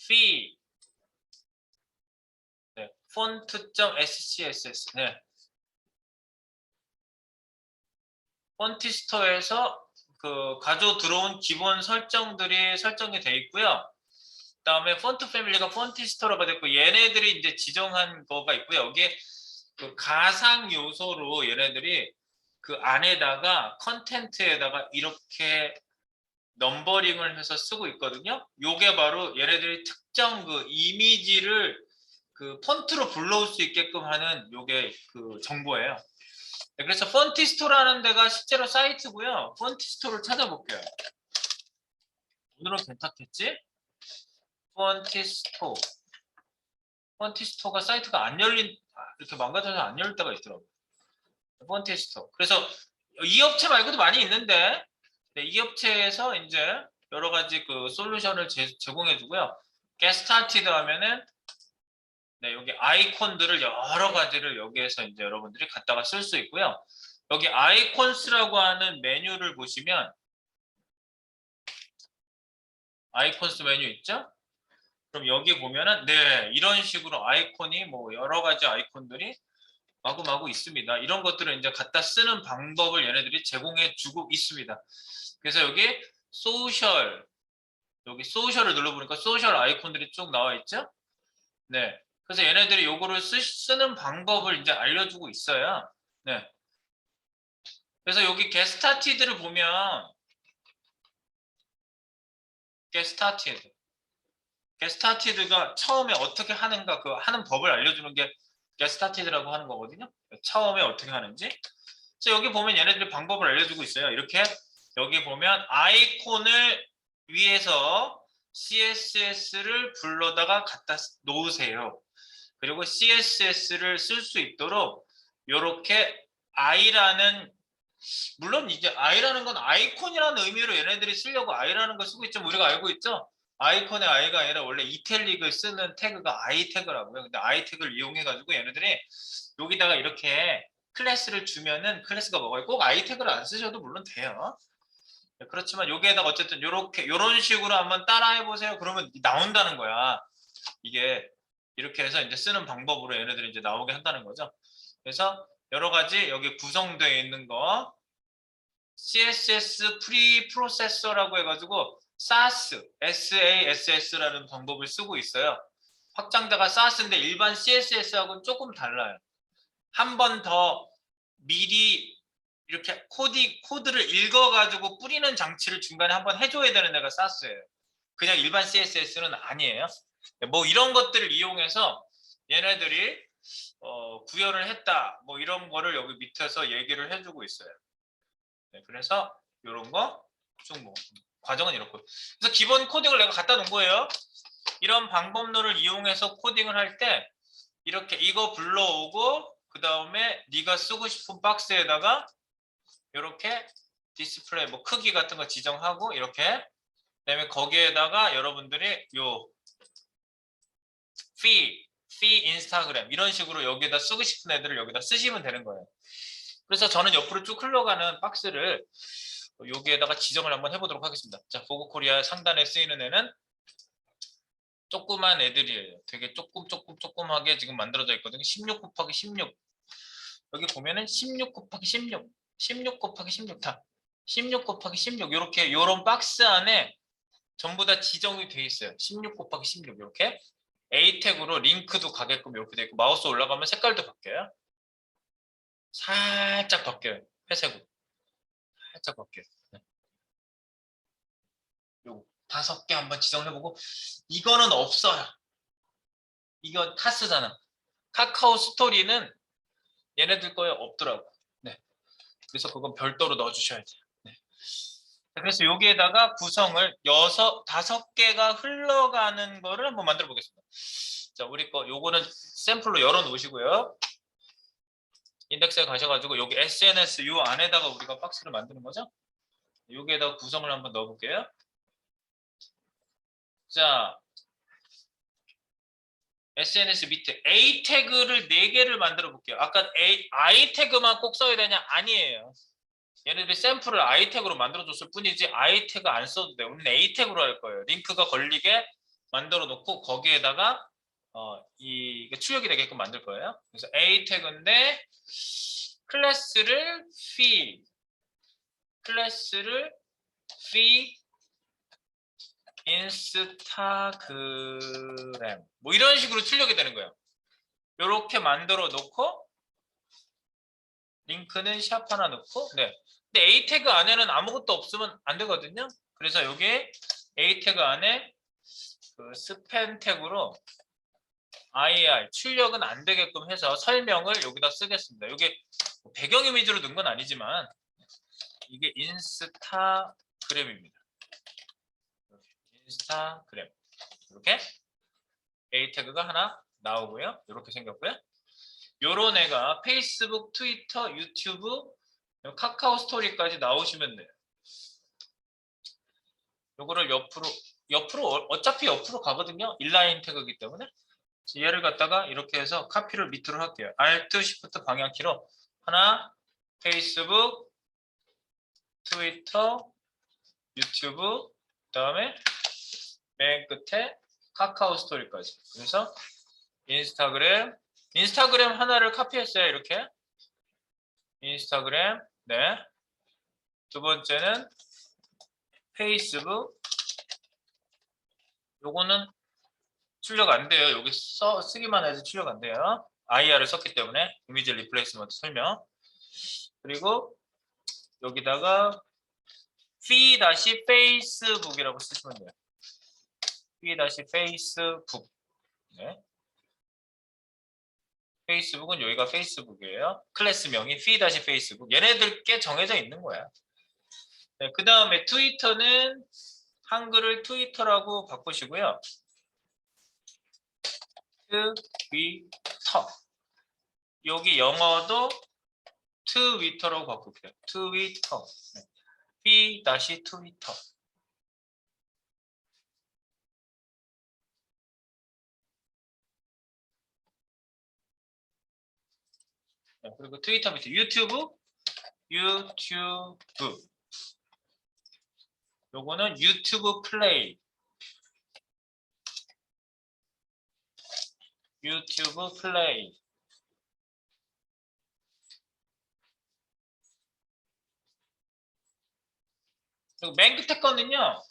fee 네, font.scss 네. 폰티스토에서 그 가져 들어온 기본 설정들이 설정이 되어 있고요. 그다음에 폰트 패밀리가 폰티스토라고 됐고 얘네들이 이제 지정한 거가 있고요. 여기에 그 가상 요소로 얘네들이 그 안에다가 컨텐츠에다가 이렇게 넘버링을 해서 쓰고 있거든요. 요게 바로 얘네들이 특정 그 이미지를 그 폰트로 불러올 수 있게끔 하는 요게 그 정보예요. 네, 그래서 폰티스토라는 데가 실제로 사이트고요. 폰티스토를 찾아볼게요. 오늘은 괜찮겠지? 폰티스토. 폰티스토가 사이트가 안 열린 이렇게 망가져서 안 열릴 때가 있더라고요. 폰티스토. 그래서 이 업체 말고도 많이 있는데 네, 이 업체에서 이제 여러 가지 그 솔루션을 제공해 주고요. Get started 하면은 네, 여기 아이콘들을 여러 가지를 여기에서 이제 여러분들이 갖다가 쓸 수 있고요. 여기 아이콘스라고 하는 메뉴를 보시면 아이콘스 메뉴 있죠? 그럼 여기 보면은 네, 이런 식으로 아이콘이 뭐 여러 가지 아이콘들이 마구마구 있습니다. 이런 것들을 이제 갖다 쓰는 방법을 얘네들이 제공해 주고 있습니다. 그래서 여기 소셜, 여기 소셜을 눌러보니까 소셜 아이콘들이 쭉 나와 있죠? 네. 그래서 얘네들이 요거를 쓰는 방법을 이제 알려주고 있어요. 네. 그래서 여기 get started를 보면 get started. get started가 처음에 어떻게 하는가 그 하는 법을 알려주는 게 get started라고 하는 거거든요. 처음에 어떻게 하는지. 그래서 여기 보면 얘네들이 방법을 알려주고 있어요. 이렇게 여기 보면 아이콘을 위에서 CSS를 불러다가 갖다 놓으세요. 그리고 CSS를 쓸 수 있도록 이렇게 I라는, 물론 이제 I라는 건 아이콘이라는 의미로 얘네들이 쓰려고 I라는 걸 쓰고 있죠. 우리가 알고 있죠. 아이콘의 I가 아니라 원래 이탈릭을 쓰는 태그가 I 태그라고요. 근데 I 태그를 이용해 가지고 얘네들이 여기다가 이렇게 클래스를 주면은 클래스가 뭐가 있고 꼭 I 태그를 안 쓰셔도 물론 돼요. 그렇지만 여기에다가 어쨌든 요런 식으로 한번 따라해 보세요. 그러면 나온다는 거야. 이게 이렇게 해서 이제 쓰는 방법으로 얘네들이 이제 나오게 한다는 거죠. 그래서 여러 가지 여기 구성되어 있는 거 CSS 프리 프로세서라고 해가지고 SAS, SASS라는 방법을 쓰고 있어요. 확장자가 SAS인데 일반 CSS하고는 조금 달라요. 한 번 더 미리 이렇게 코드를 읽어가지고 뿌리는 장치를 중간에 한번 해줘야 되는 애가 SAS예요. 그냥 일반 CSS는 아니에요. 뭐 이런 것들을 이용해서 얘네들이 구현을 했다. 뭐 이런 거를 여기 밑에서 얘기를 해주고 있어요. 네, 그래서 이런 거 쭉 뭐 과정은 이렇고. 그래서 기본 코딩을 내가 갖다 놓은 거예요. 이런 방법론을 이용해서 코딩을 할 때 이렇게 이거 불러오고 그 다음에 네가 쓰고 싶은 박스에다가 이렇게 디스플레이 뭐 크기 같은 거 지정하고 이렇게 그다음에 거기에다가 여러분들이 요 피 인스타그램 이런 식으로 여기에다 쓰고 싶은 애들을 여기다 쓰시면 되는 거예요. 그래서 저는 옆으로 쭉 흘러가는 박스를 여기에다가 지정을 한번 해보도록 하겠습니다. 자, 보고코리아 상단에 쓰이는 애는 조그만 애들이에요. 되게 조그맣게 지금 만들어져 있거든요. 16 곱하기 16. 여기 보면은 16 곱하기 16, 16 곱하기 16 다. 16 곱하기 16 이렇게 요런 박스 안에 전부 다 지정이 돼 있어요. 16 곱하기 16 이렇게 A 태그로 링크도 가게끔 이렇게 돼 있고 마우스 올라가면 색깔도 바뀌어요. 살짝 바뀌어요. 회색으로. 살짝 바뀌어요. 네. 요 5개 한번 지정해보고 이거는 없어요. 이거 카스잖아. 카카오 스토리는 얘네들 거에 없더라고. 네. 그래서 그건 별도로 넣어주셔야 돼요. 네. 그래서 여기에다가 구성을 5개가 흘러가는 거를 한번 만들어 보겠습니다. 자, 우리 거 요거는 샘플로 열어 놓으시고요. 인덱스에 가셔가지고 여기 SNS 요 안에다가 우리가 박스를 만드는 거죠. 여기에다가 구성을 한번 넣어 볼게요. 자, SNS 밑에 A 태그를 4개를 만들어 볼게요. 아까 I 태그만 꼭 써야 되냐? 아니에요. 얘네들이 샘플을 I 태그로 만들어줬을 뿐이지 I 태그 안 써도 돼요. 우리는 A 태그로 할 거예요. 링크가 걸리게 만들어 놓고 거기에다가 이 출력이 되게끔 만들 거예요. 그래서 A 태그인데 클래스를 fee 인스타그램 뭐 이런 식으로 출력이 되는 거예요. 이렇게 만들어 놓고 링크는 샵 하나 넣고 네. 근데 A 태그 안에는 아무것도 없으면 안 되거든요. 그래서 여기 A 태그 안에 그 스팸 태그로 IR 출력은 안 되게끔 해서 설명을 여기다 쓰겠습니다. 이게 배경 이미지로 넣은 건 아니지만 이게 인스타그램입니다. 인스타그램 이렇게 A 태그가 하나 나오고요. 이렇게 생겼고요. 요런 애가 페이스북, 트위터, 유튜브, 카카오 스토리까지 나오시면 돼요. 요거를 옆으로 어차피 옆으로 가거든요. 인라인 태그이기 때문에 얘를 갖다가 이렇게 해서 카피를 밑으로 할게요. Alt, Shift 방향키로 하나 페이스북, 트위터, 유튜브 그다음에 맨 끝에 카카오 스토리까지. 그래서 인스타그램 인스타그램 하나를 카피했어요. 이렇게 인스타그램. 네. 두 번째는 페이스북. 요거는 출력 안 돼요. 여기 쓰기만 해도 출력 안 돼요. IR을 썼기 때문에 이미지 리플레이스먼트 설명. 그리고 여기다가 feed-facebook이라고 쓰시면 돼요. feed-facebook. 네. 페이스북은 여기가 페이스북이에요. 클래스명이 feed-facebook. 얘네들께 정해져 있는 거야. 네, 그 다음에 트위터는 한글을 트위터라고 바꾸시고요. 트위터. 여기 영어도 트위터라고 바꿀게요. 트위터. 네. feed-twitter. 네, 그리고 트위터 밑에 유튜브. 요거는 유튜브 플레이. 유튜브 플레이. 그리고 맨 끝에 거는요.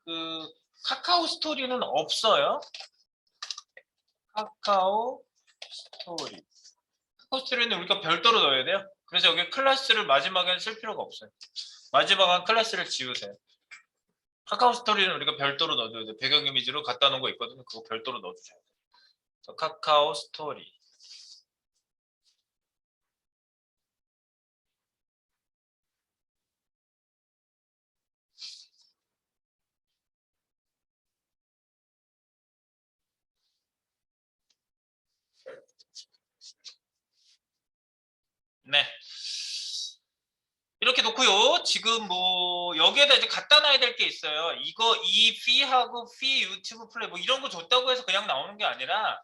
그 카카오 스토리는 없어요. 카카오 스토리. 카카오 스토리는 우리가 별도로 넣어야 돼요. 그래서 여기 클래스를 마지막에는 쓸 필요가 없어요. 마지막은 클래스를 지우세요. 카카오 스토리는 우리가 별도로 넣어줘야 돼요. 배경 이미지로 갖다 놓은 거 있거든요. 그거 별도로 넣어주셔야 돼요. 그래서 카카오 스토리. 네. 이렇게 놓고요. 지금 뭐 여기에다 이제 갖다 놔야 될 게 있어요. 이거 이 fee하고 fee 유튜브 플레이 뭐 이런 거 줬다고 해서 그냥 나오는 게 아니라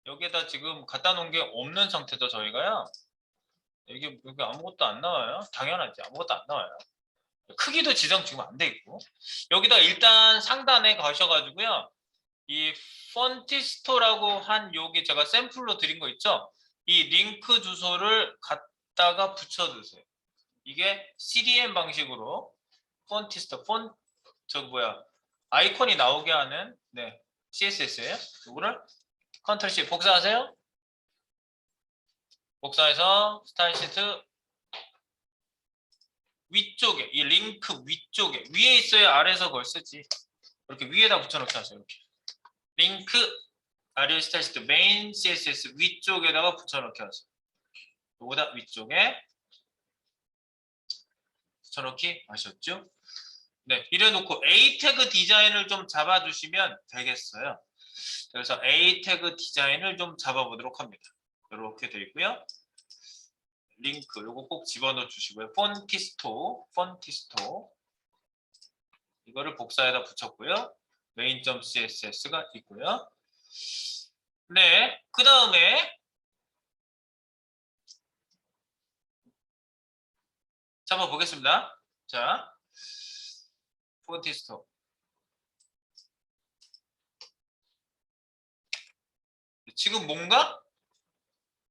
여기에다 지금 갖다 놓은 게 없는 상태죠. 저희가요. 여기 아무것도 안 나와요. 당연하지. 아무것도 안 나와요. 크기도 지정 지금 안 돼 있고. 여기다 일단 상단에 가셔가지고요. 이 폰티스토라고 한 여기 제가 샘플로 드린 거 있죠? 이 링크 주소를 갖다가 붙여주세요. 이게 CDN 방식으로 폰티스토, 아이콘이 나오게 하는 네, CSS예요. 이거를 컨트롤 C 복사하세요. 복사해서 스타일 시트 위쪽에 이 링크 위쪽에 위에 있어야 아래에서 그걸 쓰지. 이렇게 위에다 붙여놓게 하세요. 이렇게 링크 아래 스타일 시트 메인 CSS 위쪽에다가 붙여놓게 하세요. 요거다 위쪽에 붙여놓기 하셨죠? 네, 이래놓고 A 태그 디자인을 좀 잡아주시면 되겠어요. 그래서 A 태그 디자인을 좀 잡아보도록 합니다. 이렇게 되어 있고요. 링크 요거 꼭 집어넣어 주시고요. 폰티스토 이거를 복사에다 붙였고요. main.css가 있고요. 네, 그 다음에 잡아보겠습니다. 자, 폰티스토 지금 뭔가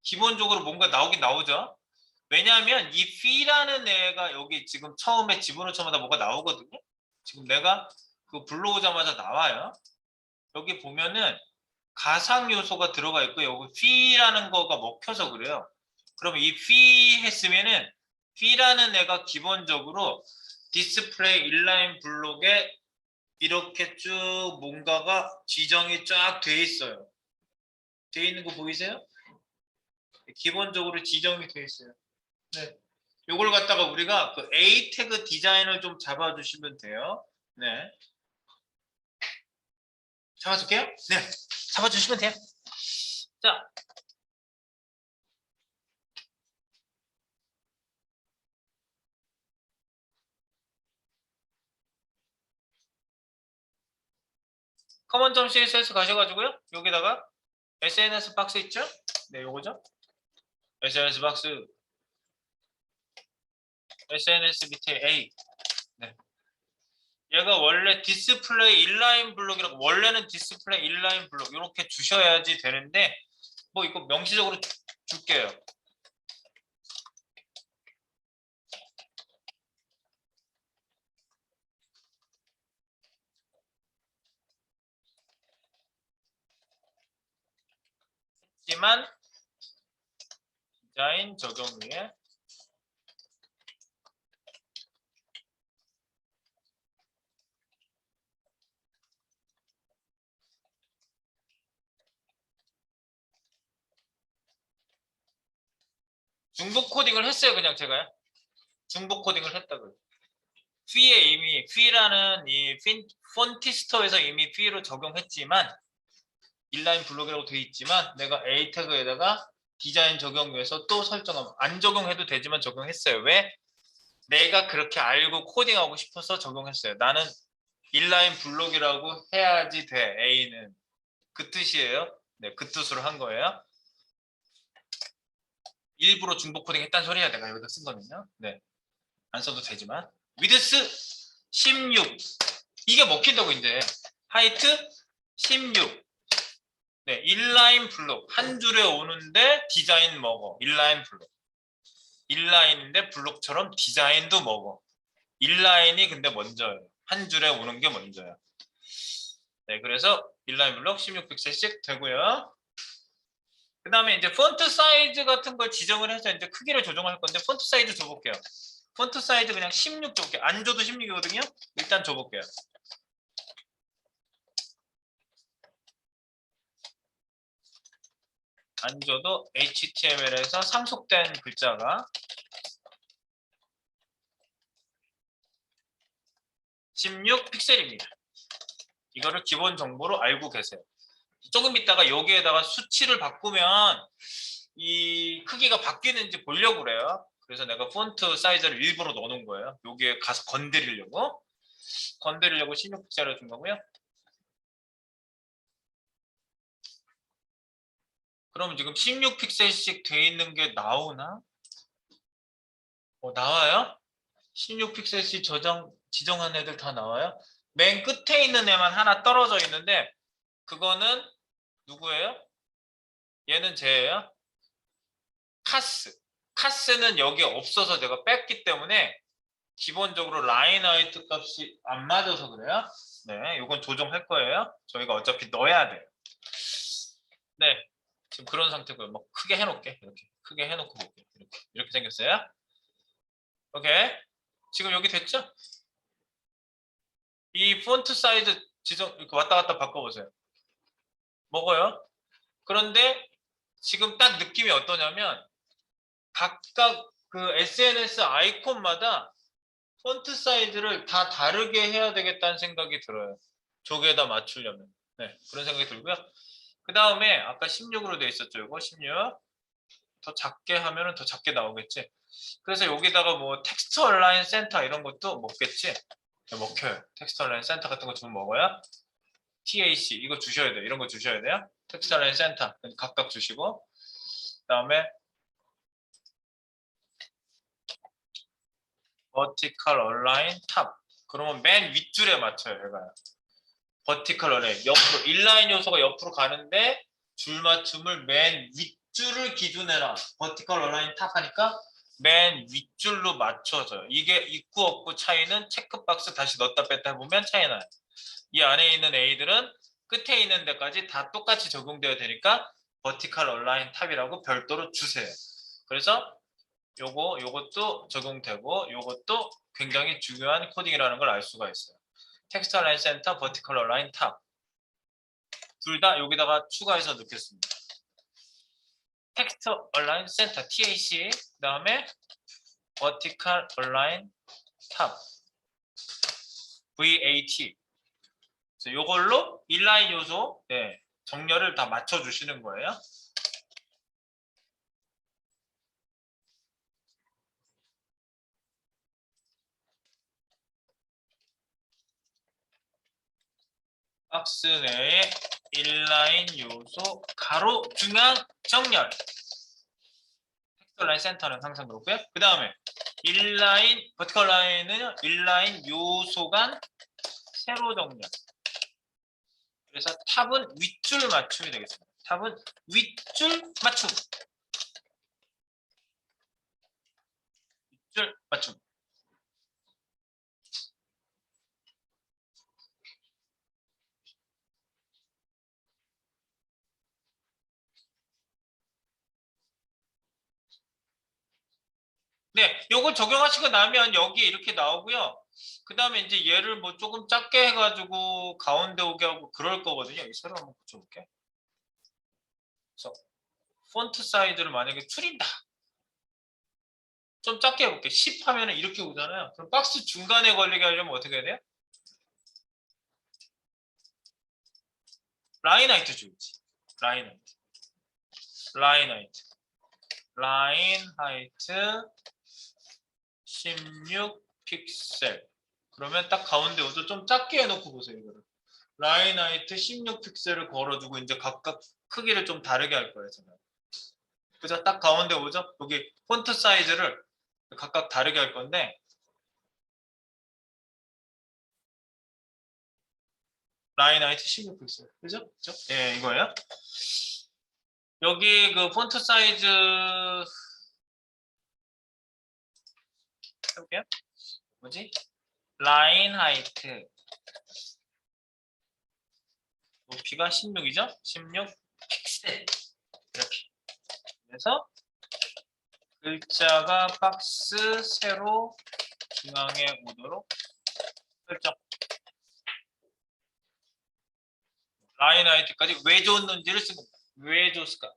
기본적으로 뭔가 나오긴 나오죠. 왜냐하면 이 fee라는 애가 여기 지금 처음에 집어넣자마자 뭐가 나오거든요. 지금 내가 그 불러오자마자 나와요. 여기 보면은 가상 요소가 들어가 있고 여기 fee라는 거가 먹혀서 그래요. 그러면 이 fee 했으면은 fee라는 애가 기본적으로 디스플레이 인라인 블록에 이렇게 쭉 뭔가가 지정이 쫙 돼 있어요. 돼 있는 거 보이세요? 기본적으로 지정이 돼 있어요. 네. 요걸 갖다가 우리가 그 A 태그 디자인을 좀 잡아주시면 돼요. 네. 잡아줄게요. 네. 잡아주시면 돼요. 자. common.css 가셔가지고요. 여기다가 SNS 박스 있죠? 네, 요거죠. SNS 박스. SNS 밑에 A. 네. 얘가 원래 디스플레이 인라인 블록이라고 원래는 디스플레이 인라인 블록 이렇게 주셔야지 되는데 뭐 이거 명시적으로 줄게요. 하지만 디자인 적용 위에 중복 코딩을 했어요. 그냥 제가요. 중복 코딩을 했다고요. 휘에 이미 휘라는 이 폰티스터에서 이미 휘로 적용했지만 인라인 블록이라고 되어 있지만 내가 A 태그에다가 디자인 적용해서 또 설정하면 안 적용해도 되지만 적용했어요. 왜? 내가 그렇게 알고 코딩하고 싶어서 적용했어요. 나는 인라인 블록이라고 해야지 돼. A는 그 뜻이에요. 네, 그 뜻으로 한 거예요. 일부러 중복 코딩 했다는 소리야. 내가 여기다 쓴 거는요. 네, 안 써도 되지만 위드스 16 이게 먹힌다고 이제 하이트 16 네, 인라인 블록 한 줄에 오는데 디자인 먹어. 인라인 블록 인라인인데 블록처럼 디자인도 먹어. 인라인이 근데 먼저예요. 한 줄에 오는 게 먼저야. 네, 그래서 인라인 블록 16픽셀씩 되고요. 그 다음에 이제 폰트 사이즈 같은 걸 지정을 해서 이제 크기를 조정할 건데 폰트 사이즈 줘볼게요. 폰트 사이즈 그냥 16 줘볼게요. 안 줘도 16이거든요. 일단 줘볼게요. 안 줘도 HTML에서 상속된 글자가 16픽셀입니다. 이거를 기본 정보로 알고 계세요. 조금 있다가 여기에다가 수치를 바꾸면 이 크기가 바뀌는지 보려고 그래요. 그래서 내가 폰트 사이즈를 일부러 넣어놓은 거예요. 여기에 가서 건드리려고 16픽셀을 준 거고요. 그럼 지금 16픽셀씩 돼 있는 게 나오나? 나와요? 16픽셀씩 지정한 애들 다 나와요? 맨 끝에 있는 애만 하나 떨어져 있는데 그거는 누구예요? 얘는 쟤예요? 카스는 여기 없어서 제가 뺐기 때문에 기본적으로 라인 하이트 값이 안 맞아서 그래요. 네, 이건 조정할 거예요. 저희가 어차피 넣어야 돼요. 네, 지금 그런 상태고요. 뭐 크게 해놓게 이렇게 크게 해놓고 볼게요. 이렇게 생겼어요. 오케이. 지금 여기 됐죠? 이 폰트 사이즈 지정 이렇게 왔다 갔다 바꿔보세요. 먹어요. 그런데 지금 딱 느낌이 어떠냐면 각각 그 SNS 아이콘마다 폰트 사이즈를 다 다르게 해야 되겠다는 생각이 들어요. 저기에다 맞추려면. 네, 그런 생각이 들고요. 그 다음에 아까 16으로 돼 있었죠. 이거 16. 더 작게 하면은 더 작게 나오겠지. 그래서 여기다가 뭐 텍스트 얼라인 센터 이런 것도 먹겠지. 네, 먹혀요. 텍스트 얼라인 센터 같은 거 주면 먹어요. TAC 이거 주셔야 돼요. 이런 거 주셔야 돼요. 텍스트 얼라인 센터 각각 주시고 그다음에 vertical align top 그러면 맨 윗줄에 맞춰요. 얘가 버티컬 어레이 옆으로 인라인 요소가 옆으로 가는데 줄 맞춤을 맨 윗줄을 기준해라. 버티컬 어라인 탑 하니까 맨 윗줄로 맞춰져요. 이게 있고 없고 차이는 체크박스 다시 넣었다 뺐다 해보면 차이 나요. 이 안에 있는 A들은 끝에 있는 데까지 다 똑같이 적용되어야 되니까 버티컬 얼라인 탑이라고 별도로 주세요. 그래서 요것도 적용되고 요것도 굉장히 중요한 코딩이라는 걸 알 수가 있어요. 텍스트 얼라인 센터, 버티컬 얼라인 탑. 둘 다 여기다가 추가해서 넣겠습니다. 텍스트 얼라인 센터 TAC 그다음에 vertical align top VAT 그래서 이걸로 인라인 요소 네, 정렬을 다 맞춰 주시는 거예요. 박스 내에 인라인 요소 가로 중앙 정렬 텍스트 라인 센터는 항상 그렇고요. 그 다음에 인라인 버티컬 라인은 인라인 요소 간 세로 정렬. 그래서 탑은 윗줄 맞춤이 되겠습니다. 탑은 윗줄 맞춤. 윗줄 맞춤. 네, 요걸 적용하시고 나면 여기에 이렇게 나오고요. 그 다음에 이제 얘를 뭐 조금 작게 해가지고 가운데 오게 하고 그럴 거거든요. 여기 새로 한번 붙여볼게. 그래서 폰트 사이즈를 만약에 줄인다. 좀 작게 해볼게. 10 하면은 이렇게 오잖아요. 그럼 박스 중간에 걸리게 하려면 어떻게 해야 돼요? 라인 하이트 줄이지. 라인 하이트. 라인 하이트. 라인 하이트 16 픽셀. 그러면 딱 가운데 오죠. 좀 작게 해놓고 보세요. 이거를. 라인 하이트 16 픽셀을 걸어주고 이제 각각 크기를 좀 다르게 할 거예요. 제가. 그죠? 딱 가운데 오죠? 여기 폰트 사이즈를 각각 다르게 할 건데 라인 하이트 16 픽셀. 그죠? 그죠? 예, 이거예요. 여기 그 폰트 사이즈 해볼게요. 뭐지? 라인 하이트 높이가 16이죠? 16 픽셀 이렇게. 그래서 글자가 박스 세로 중앙에 오도록 설정. 라인 하이트까지 왜 줬는지를 쓰고 왜 줬을까?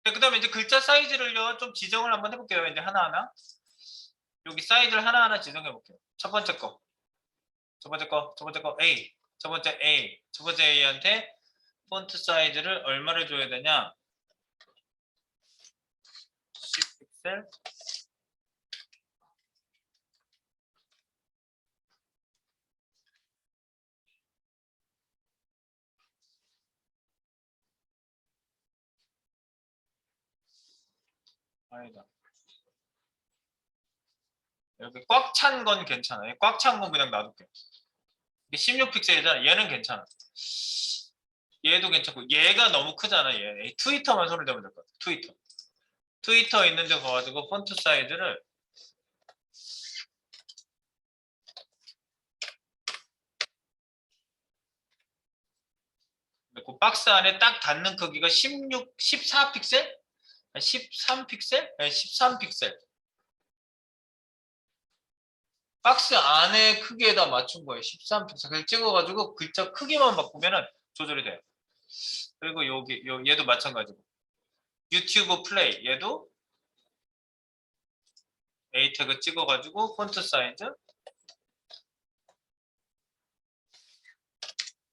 네, 그다음에 이제 글자 사이즈를요 좀 지정을 한번 해볼게요. 이제 하나하나 여기 사이즈를 하나하나 지정해 볼게요. 첫 번째 거, 첫 번째 거, 첫 번째 거 A, 첫 번째 A, 첫 번째 A한테 폰트 사이즈를 얼마를 줘야 되냐? 10 픽셀. 아니다. 여기 꽉 찬 건 괜찮아요. 꽉 찬 건 그냥 놔둘게요. 16픽셀이잖아. 얘는 괜찮아. 얘도 괜찮고 얘가 너무 크잖아. 얘 트위터만 손을 대면 될 것 같아. 트위터. 트위터 있는데 가가지고 폰트 사이즈를 그 박스 안에 딱 닿는 크기가 16, 14픽셀? 13픽셀? 네, 13픽셀. 박스 안에 크기에다 맞춘 거예요. 13픽셀. 그래서 찍어가지고 글자 크기만 바꾸면 조절이 돼요. 그리고 여기 얘도 마찬가지고 유튜브 플레이 얘도 A 태그 찍어가지고 폰트 사이즈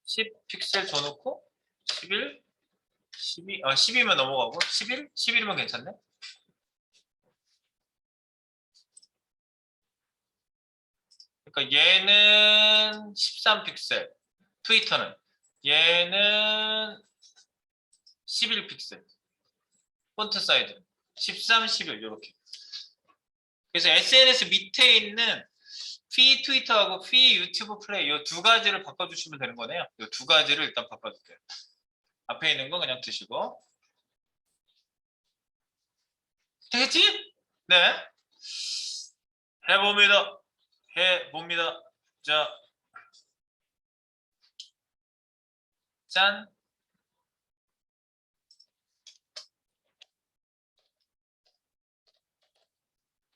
10 픽셀 줘놓고 11, 12, 12면 넘어가고 11, 11이면 괜찮네. 그러니까 얘는 13 픽셀, 트위터는 얘는 11 픽셀, 폰트 사이즈 13, 11 이렇게. 그래서 SNS 밑에 있는 피 트위터하고 피 유튜브 플레이 이 두 가지를 바꿔주시면 되는 거네요. 이 두 가지를 일단 바꿔줄게요. 앞에 있는 거 그냥 드시고. 되겠지? 네. 해봅니다. 해봅니다. 자, 짠.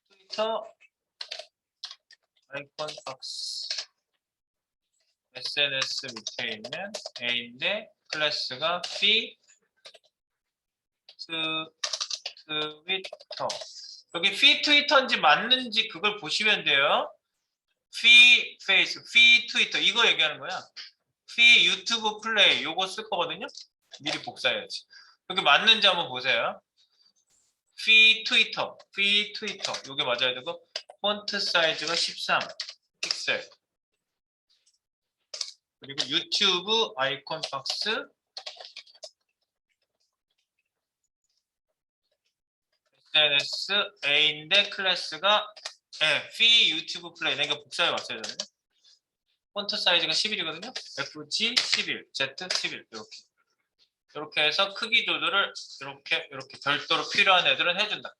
트위터 아이콘 박스. SNS 밑에 있는 A인데 클래스가 피 트위터. 여기 피 트위터인지 맞는지 그걸 보시면 돼요. 피 페이스, 피 트위터 이거 얘기하는 거야. 피 유튜브 플레이 요거 쓸 거거든요. 미리 복사해야지. 여기 맞는지 한번 보세요. 피 트위터 요게 맞아야 되고 폰트 사이즈가 13 픽셀. 그리고 유튜브 아이콘 박스 SNS A인데 클래스가 피 유튜브 플레이 내가 복사해 왔어요 저는. 폰트 사이즈가 11이거든요. FG 11, Z 11 이렇게 해서 크기 조절을 이렇게 별도로 필요한 애들은 해준다.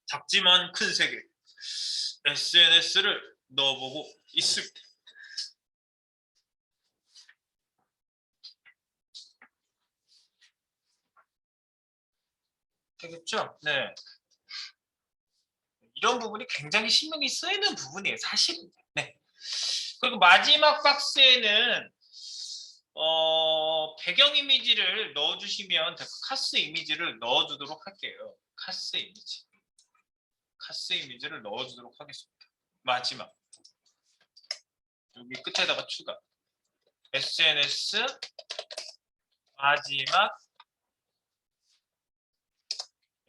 작지만 큰 세계 SNS를 넣어보고 있을 때 되겠죠? 네. 이런 부분이 굉장히 신경이 쓰이는 부분이에요, 사실. 네. 그리고 마지막 박스에는 배경 이미지를 넣어주시면 카스 이미지를 넣어주도록 할게요. 카스 이미지를 넣어주도록 하겠습니다. 마지막 여기 끝에다가 추가 SNS 마지막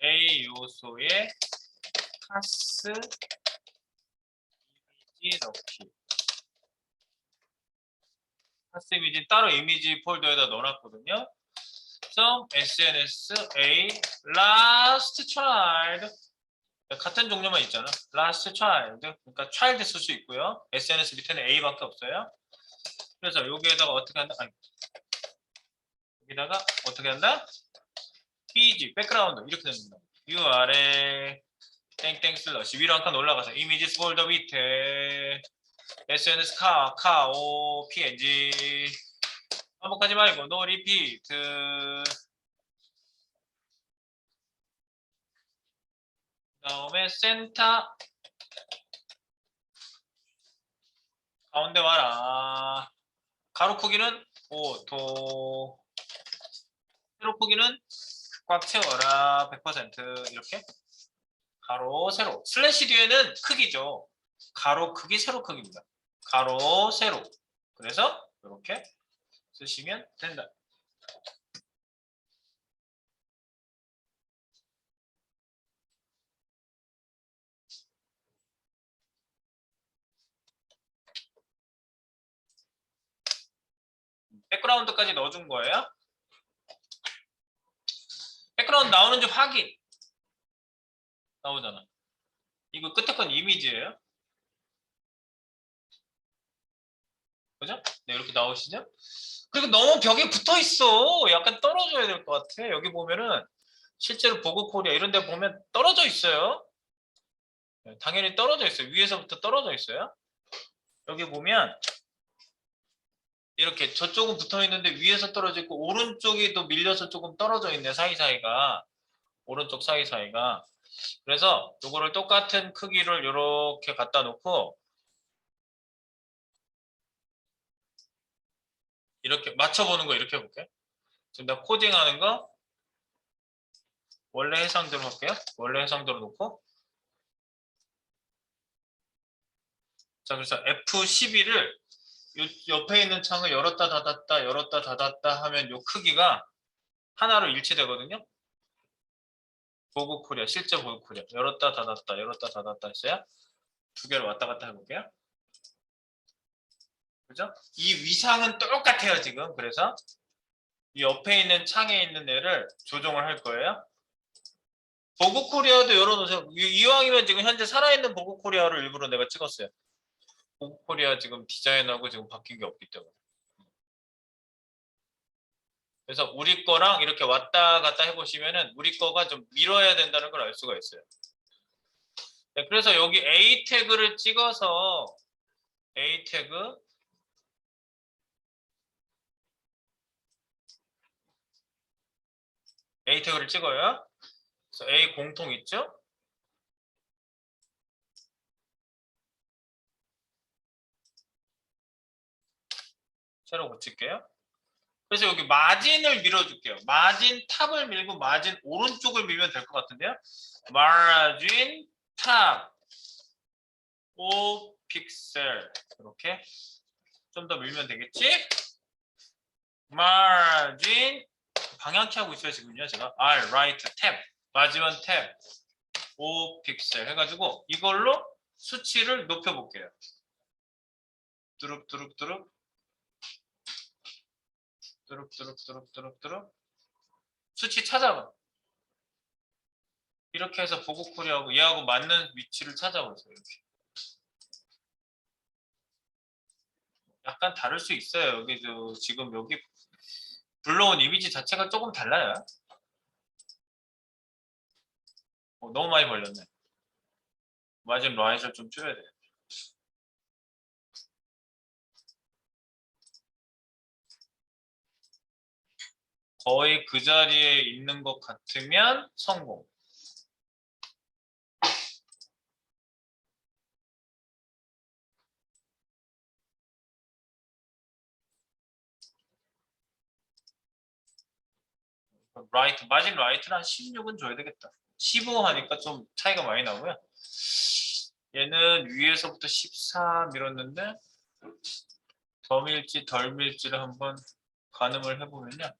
A 요소의 카스 이미지 넣기. 카스 이미지 따로 이미지 폴더에다 넣어놨거든요. 그래서 SNS A last child 같은 종류만 있잖아. last child 그러니까 child 쓸 수 있고요. SNS 밑에는 A밖에 없어요. 그래서 여기에다가 어떻게 한다? 아니, 여기다가 어떻게 한다? PG 백그라운드 이렇게 됩니다. URL 땡땡 슬러시 위로 한 칸 올라가서 이미지 폴더 밑에 SNS 카오 PNG 반복하지 말고 노 리피트 그다음에 센터 가운데 와라 가로 크기는 5도 세로 크기는 꽉 채워라 100% 이렇게 가로 세로 슬래시 뒤에는 크기죠. 가로 크기 세로 크기입니다. 가로 세로 그래서 이렇게 쓰시면 된다. 백그라운드까지 넣어준 거예요. 백그라운드 나오는지 확인. 나오잖아. 이거 끝에 건 이미지예요. 그죠? 네, 이렇게 나오시죠? 그리고 너무 벽에 붙어 있어. 약간 떨어져야 될 것 같아. 여기 보면은 실제로 보고코리아 이런 데 보면 떨어져 있어요. 네, 당연히 떨어져 있어요. 위에서부터 떨어져 있어요. 여기 보면 이렇게 저쪽은 붙어 있는데 위에서 떨어져 있고 오른쪽이 또 밀려서 조금 떨어져 있네. 사이사이가. 오른쪽 사이사이가. 그래서 이거를 똑같은 크기를 이렇게 갖다 놓고 이렇게 맞춰보는 거 이렇게 해볼게. 지금 나 코딩하는 거 원래 해상도로 할게요. 원래 해상도로 놓고 자 그래서 F12를 옆에 있는 창을 열었다 닫았다 하면 요 크기가 하나로 일치되거든요. 보고코리아 실제 보고코리아 열었다 닫았다 했어요. 두 개를 왔다 갔다 해볼게요. 그죠? 이 위상은 똑같아요 지금. 그래서 이 옆에 있는 창에 있는 애를 조정을 할 거예요. 보고코리아도 열어놓으세요. 이왕이면 지금 현재 살아있는 보고코리아를 일부러 내가 찍었어요. 보고코리아 지금 디자인하고 지금 바뀐 게 없기 때문에. 그래서 우리 거랑 이렇게 왔다 갔다 해보시면은 우리 거가 좀 밀어야 된다는 걸 알 수가 있어요. 네, 그래서 여기 A 태그를 찍어서 A 태그를 찍어요. 그래서 A 공통 있죠? 새로 붙일게요. 그래서 여기 마진을 밀어줄게요. 마진 탑을 밀고 마진 오른쪽을 밀면 될 것 같은데요. 마진 탑 5 픽셀 이렇게 좀 더 밀면 되겠지? margin 방향키 하고 있어요 지금요 제가 R right 탭 마지막 탭 5 픽셀 해가지고 이걸로 수치를 높여볼게요. 뚜룩뚜룩뚜룩 뚜룩뚜룩뚜룩뚜룩뚜룩 수치 찾아봐. 이렇게 해서 보고 코리하고 얘하고 맞는 위치를 찾아보세요. 이렇게. 약간 다를 수 있어요. 여기 지금 여기 불러온 이미지 자체가 조금 달라요. 너무 많이 벌렸네. 마진 라이트를 좀 줄여야 돼요. 거의 그 자리에 있는 것 같으면 성공. 라이트, 마진 라이트는 한 16은 줘야 되겠다. 15 하니까 좀 차이가 많이 나고요. 얘는 위에서부터 14 밀었는데 더 밀지 덜 밀지를 한번 가늠을 해보면요.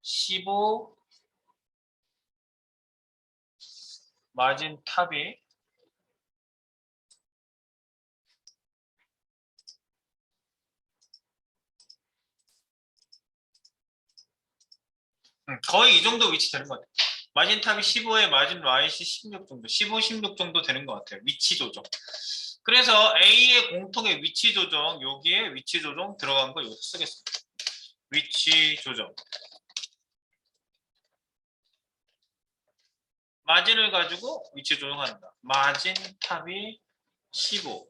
15 마진 탑이 거의 이 정도 위치 되는 것 같아요. 마진 탑이 15에 마진 라이트 16 정도, 15, 16 정도 되는 것 같아요. 위치 조정. 그래서 A의 공통의 위치 조정, 여기에 위치 조정 들어간 거 이거 쓰겠습니다. 위치 조정. 마진을 가지고 위치 조정한다. 마진 탑이 15.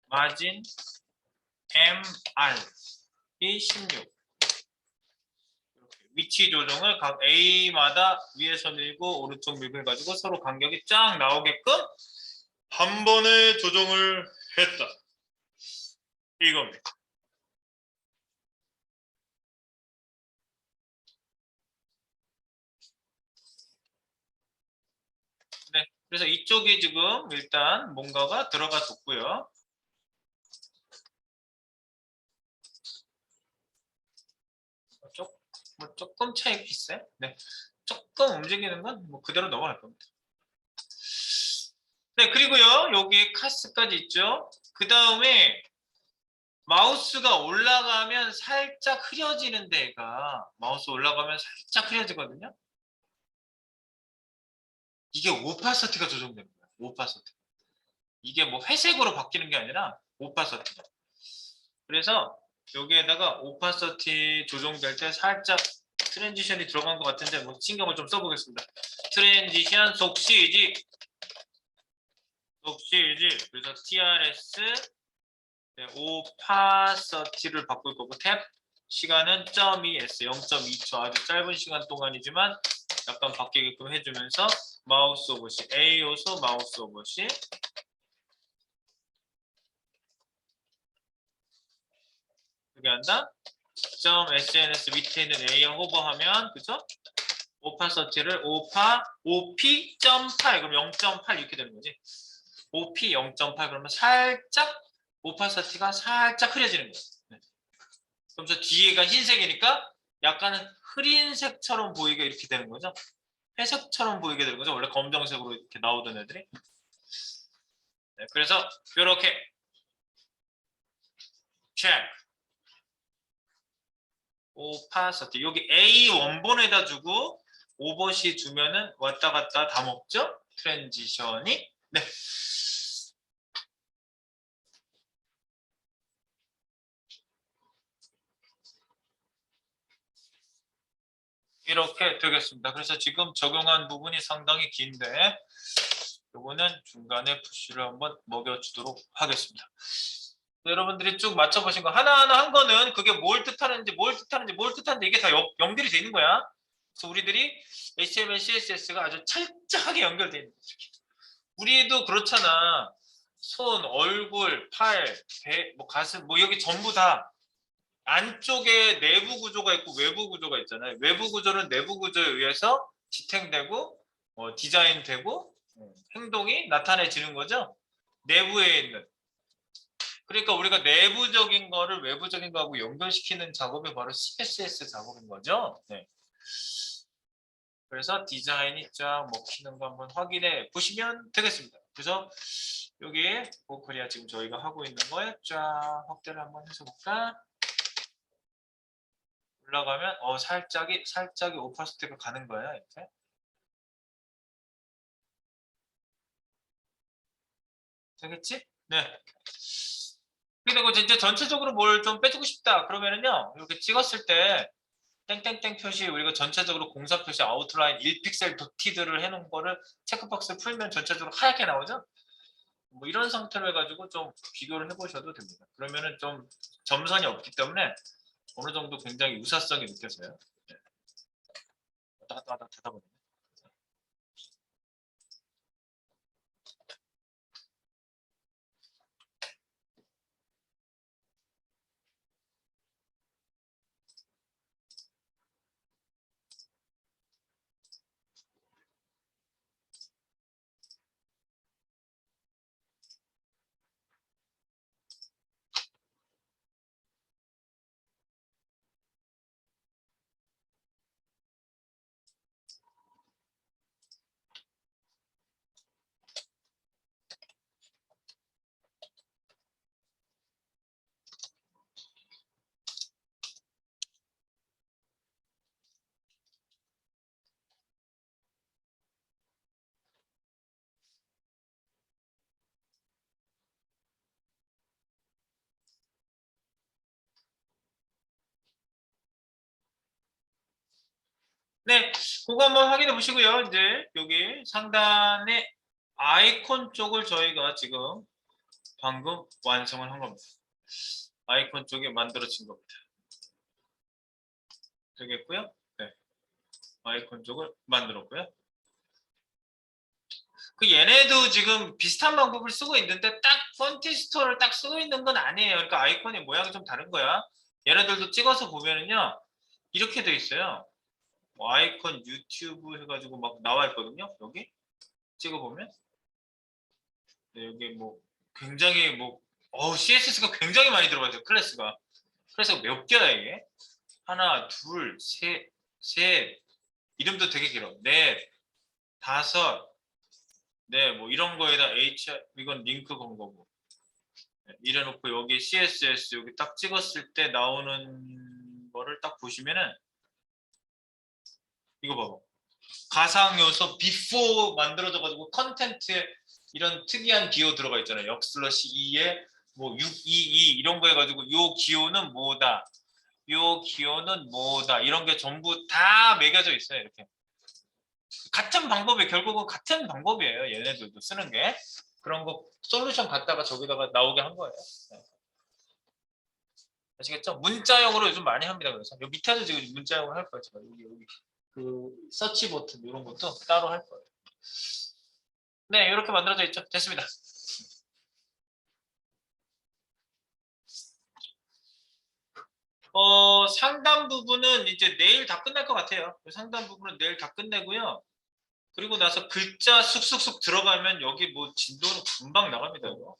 마진 MR이 16. 위치 조정을 각 A마다 위에서 밀고 오른쪽 밀고 해가지고 서로 간격이 쫙 나오게끔 한 번에 조정을 했다. 이겁니다. 네, 그래서 이쪽이 지금 일단 뭔가가 들어가 뒀고요. 조금 차이가 있어요. 네, 조금 움직이는 건 뭐 그대로 넘어갈 겁니다. 네, 그리고요 여기 카스까지 있죠. 그 다음에 마우스가 올라가면 살짝 흐려지는 데가 마우스 올라가면 살짝 흐려지거든요. 이게 오파서티가 조정되는 거예요. 오파서티. 이게 뭐 회색으로 바뀌는 게 아니라 오파서티가. 그래서 여기에다가 오파서티 조정될 때 살짝 트랜지션이 들어간 것 같은데 뭐 신경을 좀 써보겠습니다. 트랜지션 속시지 그래서 TRS 네, 오파서티를 바꿀 거고 탭 시간은 0.2s 0.2초 아주 짧은 시간 동안이지만 약간 바뀌게끔 해주면서 마우스 오버시 A 요소 마우스 오버시 여기 한다. .sns 밑에 있는 A에 호버하면 그죠? 오파서티를 오파 OP.8 그럼 0.8 이렇게 되는 거지. OP 0.8 그러면 살짝 오파서티가 살짝 흐려지는 거예요. 네. 그럼 저 뒤에가 흰색이니까 약간 흐린색처럼 보이게 이렇게 되는 거죠. 회색처럼 보이게 되는 거죠. 원래 검정색으로 이렇게 나오던 애들이. 네, 그래서 이렇게 체크 오파서티 여기 A 원본에다 주고 오버시 주면은 왔다 갔다 다 먹죠. 트랜지션이 네. 이렇게 되겠습니다. 그래서 지금 적용한 부분이 상당히 긴데 요거는 중간에 푸시를 한번 먹여주도록 하겠습니다. 여러분들이 쭉 맞춰보신 거 하나하나 한 거는 그게 뭘 뜻하는지 이게 다 연결이 돼 있는 거야. 그래서 우리들이 HTML, CSS가 아주 철저하게 연결돼 있는 거죠. 우리도 그렇잖아. 손, 얼굴, 팔, 배, 뭐 가슴, 뭐 여기 전부 다 안쪽에 내부 구조가 있고 외부 구조가 있잖아요. 외부 구조는 내부 구조에 의해서 지탱되고 디자인되고 행동이 나타내지는 거죠. 내부에 있는. 그러니까 우리가 내부적인 거를 외부적인 거하고 연결시키는 작업이 바로 CSS 작업인 거죠. 네. 그래서 디자인이 쫙 먹히는 거 한번 확인해 보시면 되겠습니다. 그래서 여기 고코리아 지금 저희가 하고 있는 거에 쫙 확대를 한번 해서 볼까? 올라가면 살짝이 오퍼스티가 가는 거예요. 이렇게. 되겠지? 네. 그리고 이제 전체적으로 뭘 좀 빼주고 싶다. 그러면은요. 이렇게 찍었을 때 땡땡땡 표시 우리가 전체적으로 공사 표시 아웃라인 1픽셀 도티드를 해놓은 거를 체크박스 풀면 전체적으로 하얗게 나오죠? 뭐 이런 상태로 해가지고 좀 비교를 해보셔도 됩니다. 그러면은 좀 점선이 없기 때문에 어느 정도 굉장히 유사성이 느껴져요. 네. 왔다 갔다 하다 되다 보니. 네, 그거 한번 확인해 보시고요. 이제 여기 상단에 아이콘 쪽을 저희가 지금 방금 완성을 한 겁니다. 아이콘 쪽이 만들어진 겁니다. 되겠고요. 네, 아이콘 쪽을 만들었고요. 그 얘네도 지금 비슷한 방법을 쓰고 있는데 딱 펀티스토어를 딱 쓰고 있는 건 아니에요. 그러니까 아이콘이 모양이 좀 다른 거야. 얘네들도 찍어서 보면은요. 이렇게 돼 있어요. 뭐 아이콘 유튜브 해가지고 막 나와 있거든요. 여기 찍어보면 네, 여기 뭐 굉장히 뭐 CSS가 굉장히 많이 들어가 있어요. 클래스가 몇 개야 이게? 하나, 둘, 셋, 이름도 되게 길어. 넷, 다섯, 네, 뭐 이런 거에다 이건 링크 건 거고. 네, 이래놓고 여기 CSS 여기 딱 찍었을 때 나오는 거를 딱 보시면은 이거 봐봐. 가상 요소 비포 만들어져 가지고 컨텐츠에 이런 특이한 기호 들어가 있잖아요. 역슬러시 2에 뭐 622 이런 거 해가지고 요 기호는 뭐다. 요 기호는 뭐다. 이런 게 전부 다 매겨져 있어요. 이렇게. 같은 방법이 결국은 같은 방법이에요. 얘네들도 쓰는 게. 그런 거 솔루션 갖다가 저기다가 나오게 한 거예요. 네. 아시겠죠? 문자형으로 요즘 많이 합니다. 그래서 요 밑에도 지금 문자형으로 할 거예요. 제가 여기 그 서치 버튼 이런 것도 따로 할 거예요. 네, 이렇게 만들어져 있죠. 됐습니다. 상단 부분은 이제 내일 다 끝날 것 같아요. 상단 부분은 내일 다 끝내고요. 그리고 나서 글자 쑥쑥쑥 들어가면 여기 뭐 진도는 금방 나갑니다. 이거.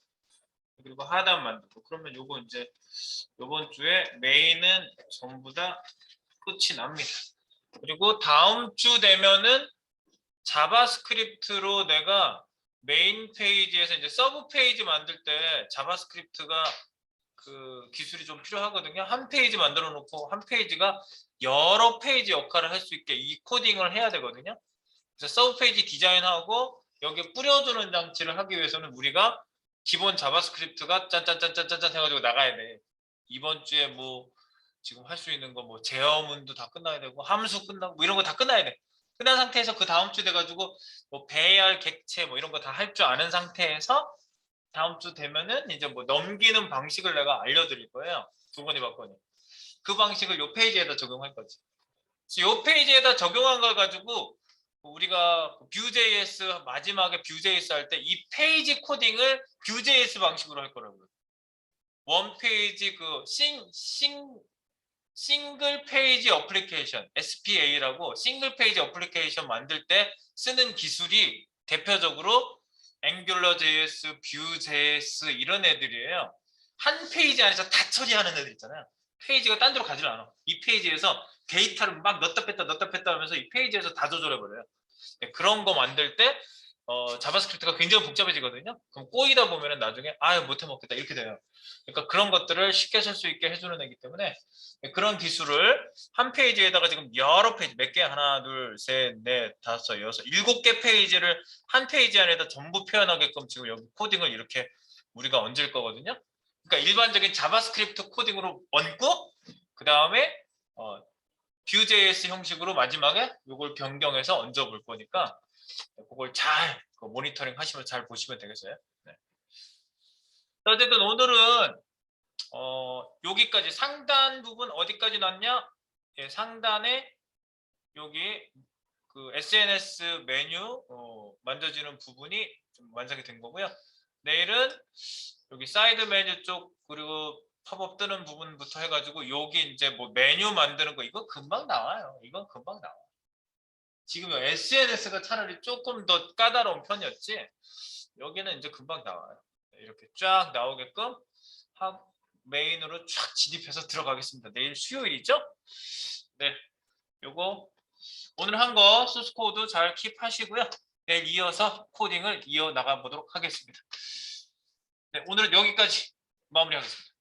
그리고 하단 만들고 그러면 요거 이제 요번 주에 메인은 전부 다 끝이 납니다. 그리고 다음 주 되면은 자바스크립트로 내가 메인 페이지에서 이제 서브 페이지 만들 때 자바스크립트가 그 기술이 좀 필요하거든요. 한 페이지 만들어 놓고 한 페이지가 여러 페이지 역할을 할 수 있게 이 코딩을 해야 되거든요. 그래서 서브 페이지 디자인하고 여기에 뿌려주는 장치를 하기 위해서는 우리가 기본 자바스크립트가 짠짠짠짠짠 해가지고 나가야 돼. 이번 주에 뭐 지금 할 수 있는 거 뭐 제어문도 다 끝나야 되고 함수 끝나고 뭐 이런 거 다 끝나야 돼. 끝난 상태에서 그 다음 주 돼가지고 뭐 배열, 객체 뭐 이런 거 다 할 줄 아는 상태에서 다음 주 되면은 이제 뭐 넘기는 방식을 내가 알려드릴 거예요. 두 번이 받거니. 그 방식을 요 페이지에다 적용할 거지. 요 페이지에다 적용한 걸 가지고 우리가 Vue.js 마지막에 Vue.js 할 때 이 페이지 코딩을 Vue.js 방식으로 할 거라고요. 원 페이지 그 싱글 페이지 어플리케이션 SPA라고 싱글 페이지 어플리케이션 만들 때 쓰는 기술이 대표적으로 앵귤러.js, 뷰.js 이런 애들이에요. 한 페이지 안에서 다 처리하는 애들 있잖아요. 페이지가 딴 데로 가지를 않아. 이 페이지에서 데이터를 막 넣었다 뺐다 하면서 이 페이지에서 다 조절해버려요. 네, 그런 거 만들 때 자바스크립트가 굉장히 복잡해지거든요. 그럼 꼬이다 보면은 나중에 못해 먹겠다 이렇게 돼요. 그러니까 그런 것들을 쉽게 쓸 수 있게 해주는 애기 때문에 그런 기술을 한 페이지에다가 지금 여러 페이지 몇 개 하나 둘셋넷 다섯 여섯 7개 페이지를 한 페이지 안에다 전부 표현하게끔 지금 여기 코딩을 이렇게 우리가 얹을 거거든요. 그러니까 일반적인 자바스크립트 코딩으로 얹고 그 다음에 Vue.js 형식으로 마지막에 이걸 변경해서 얹어 볼 거니까 그걸 잘 모니터링 하시면 잘 보시면 되겠어요. 네. 어쨌든 오늘은 여기까지 상단 부분 어디까지 났냐? 예, 상단에 여기 그 SNS 메뉴 만져지는 부분이 좀 완성이 된 거고요. 내일은 여기 사이드 메뉴 쪽 그리고 팝업 뜨는 부분부터 해가지고 여기 이제 뭐 메뉴 만드는 거 이거 금방 나와요. 이건 금방 나와. 지금 SNS가 차라리 조금 더 까다로운 편이었지. 여기는 이제 금방 나와요. 이렇게 쫙 나오게끔 메인으로 쫙 진입해서 들어가겠습니다. 내일 수요일이죠? 네, 요거 오늘 한 거 소스 코드 잘 킵하시고요. 내일 이어서 코딩을 이어 나가 보도록 하겠습니다. 네, 오늘은 여기까지 마무리하겠습니다.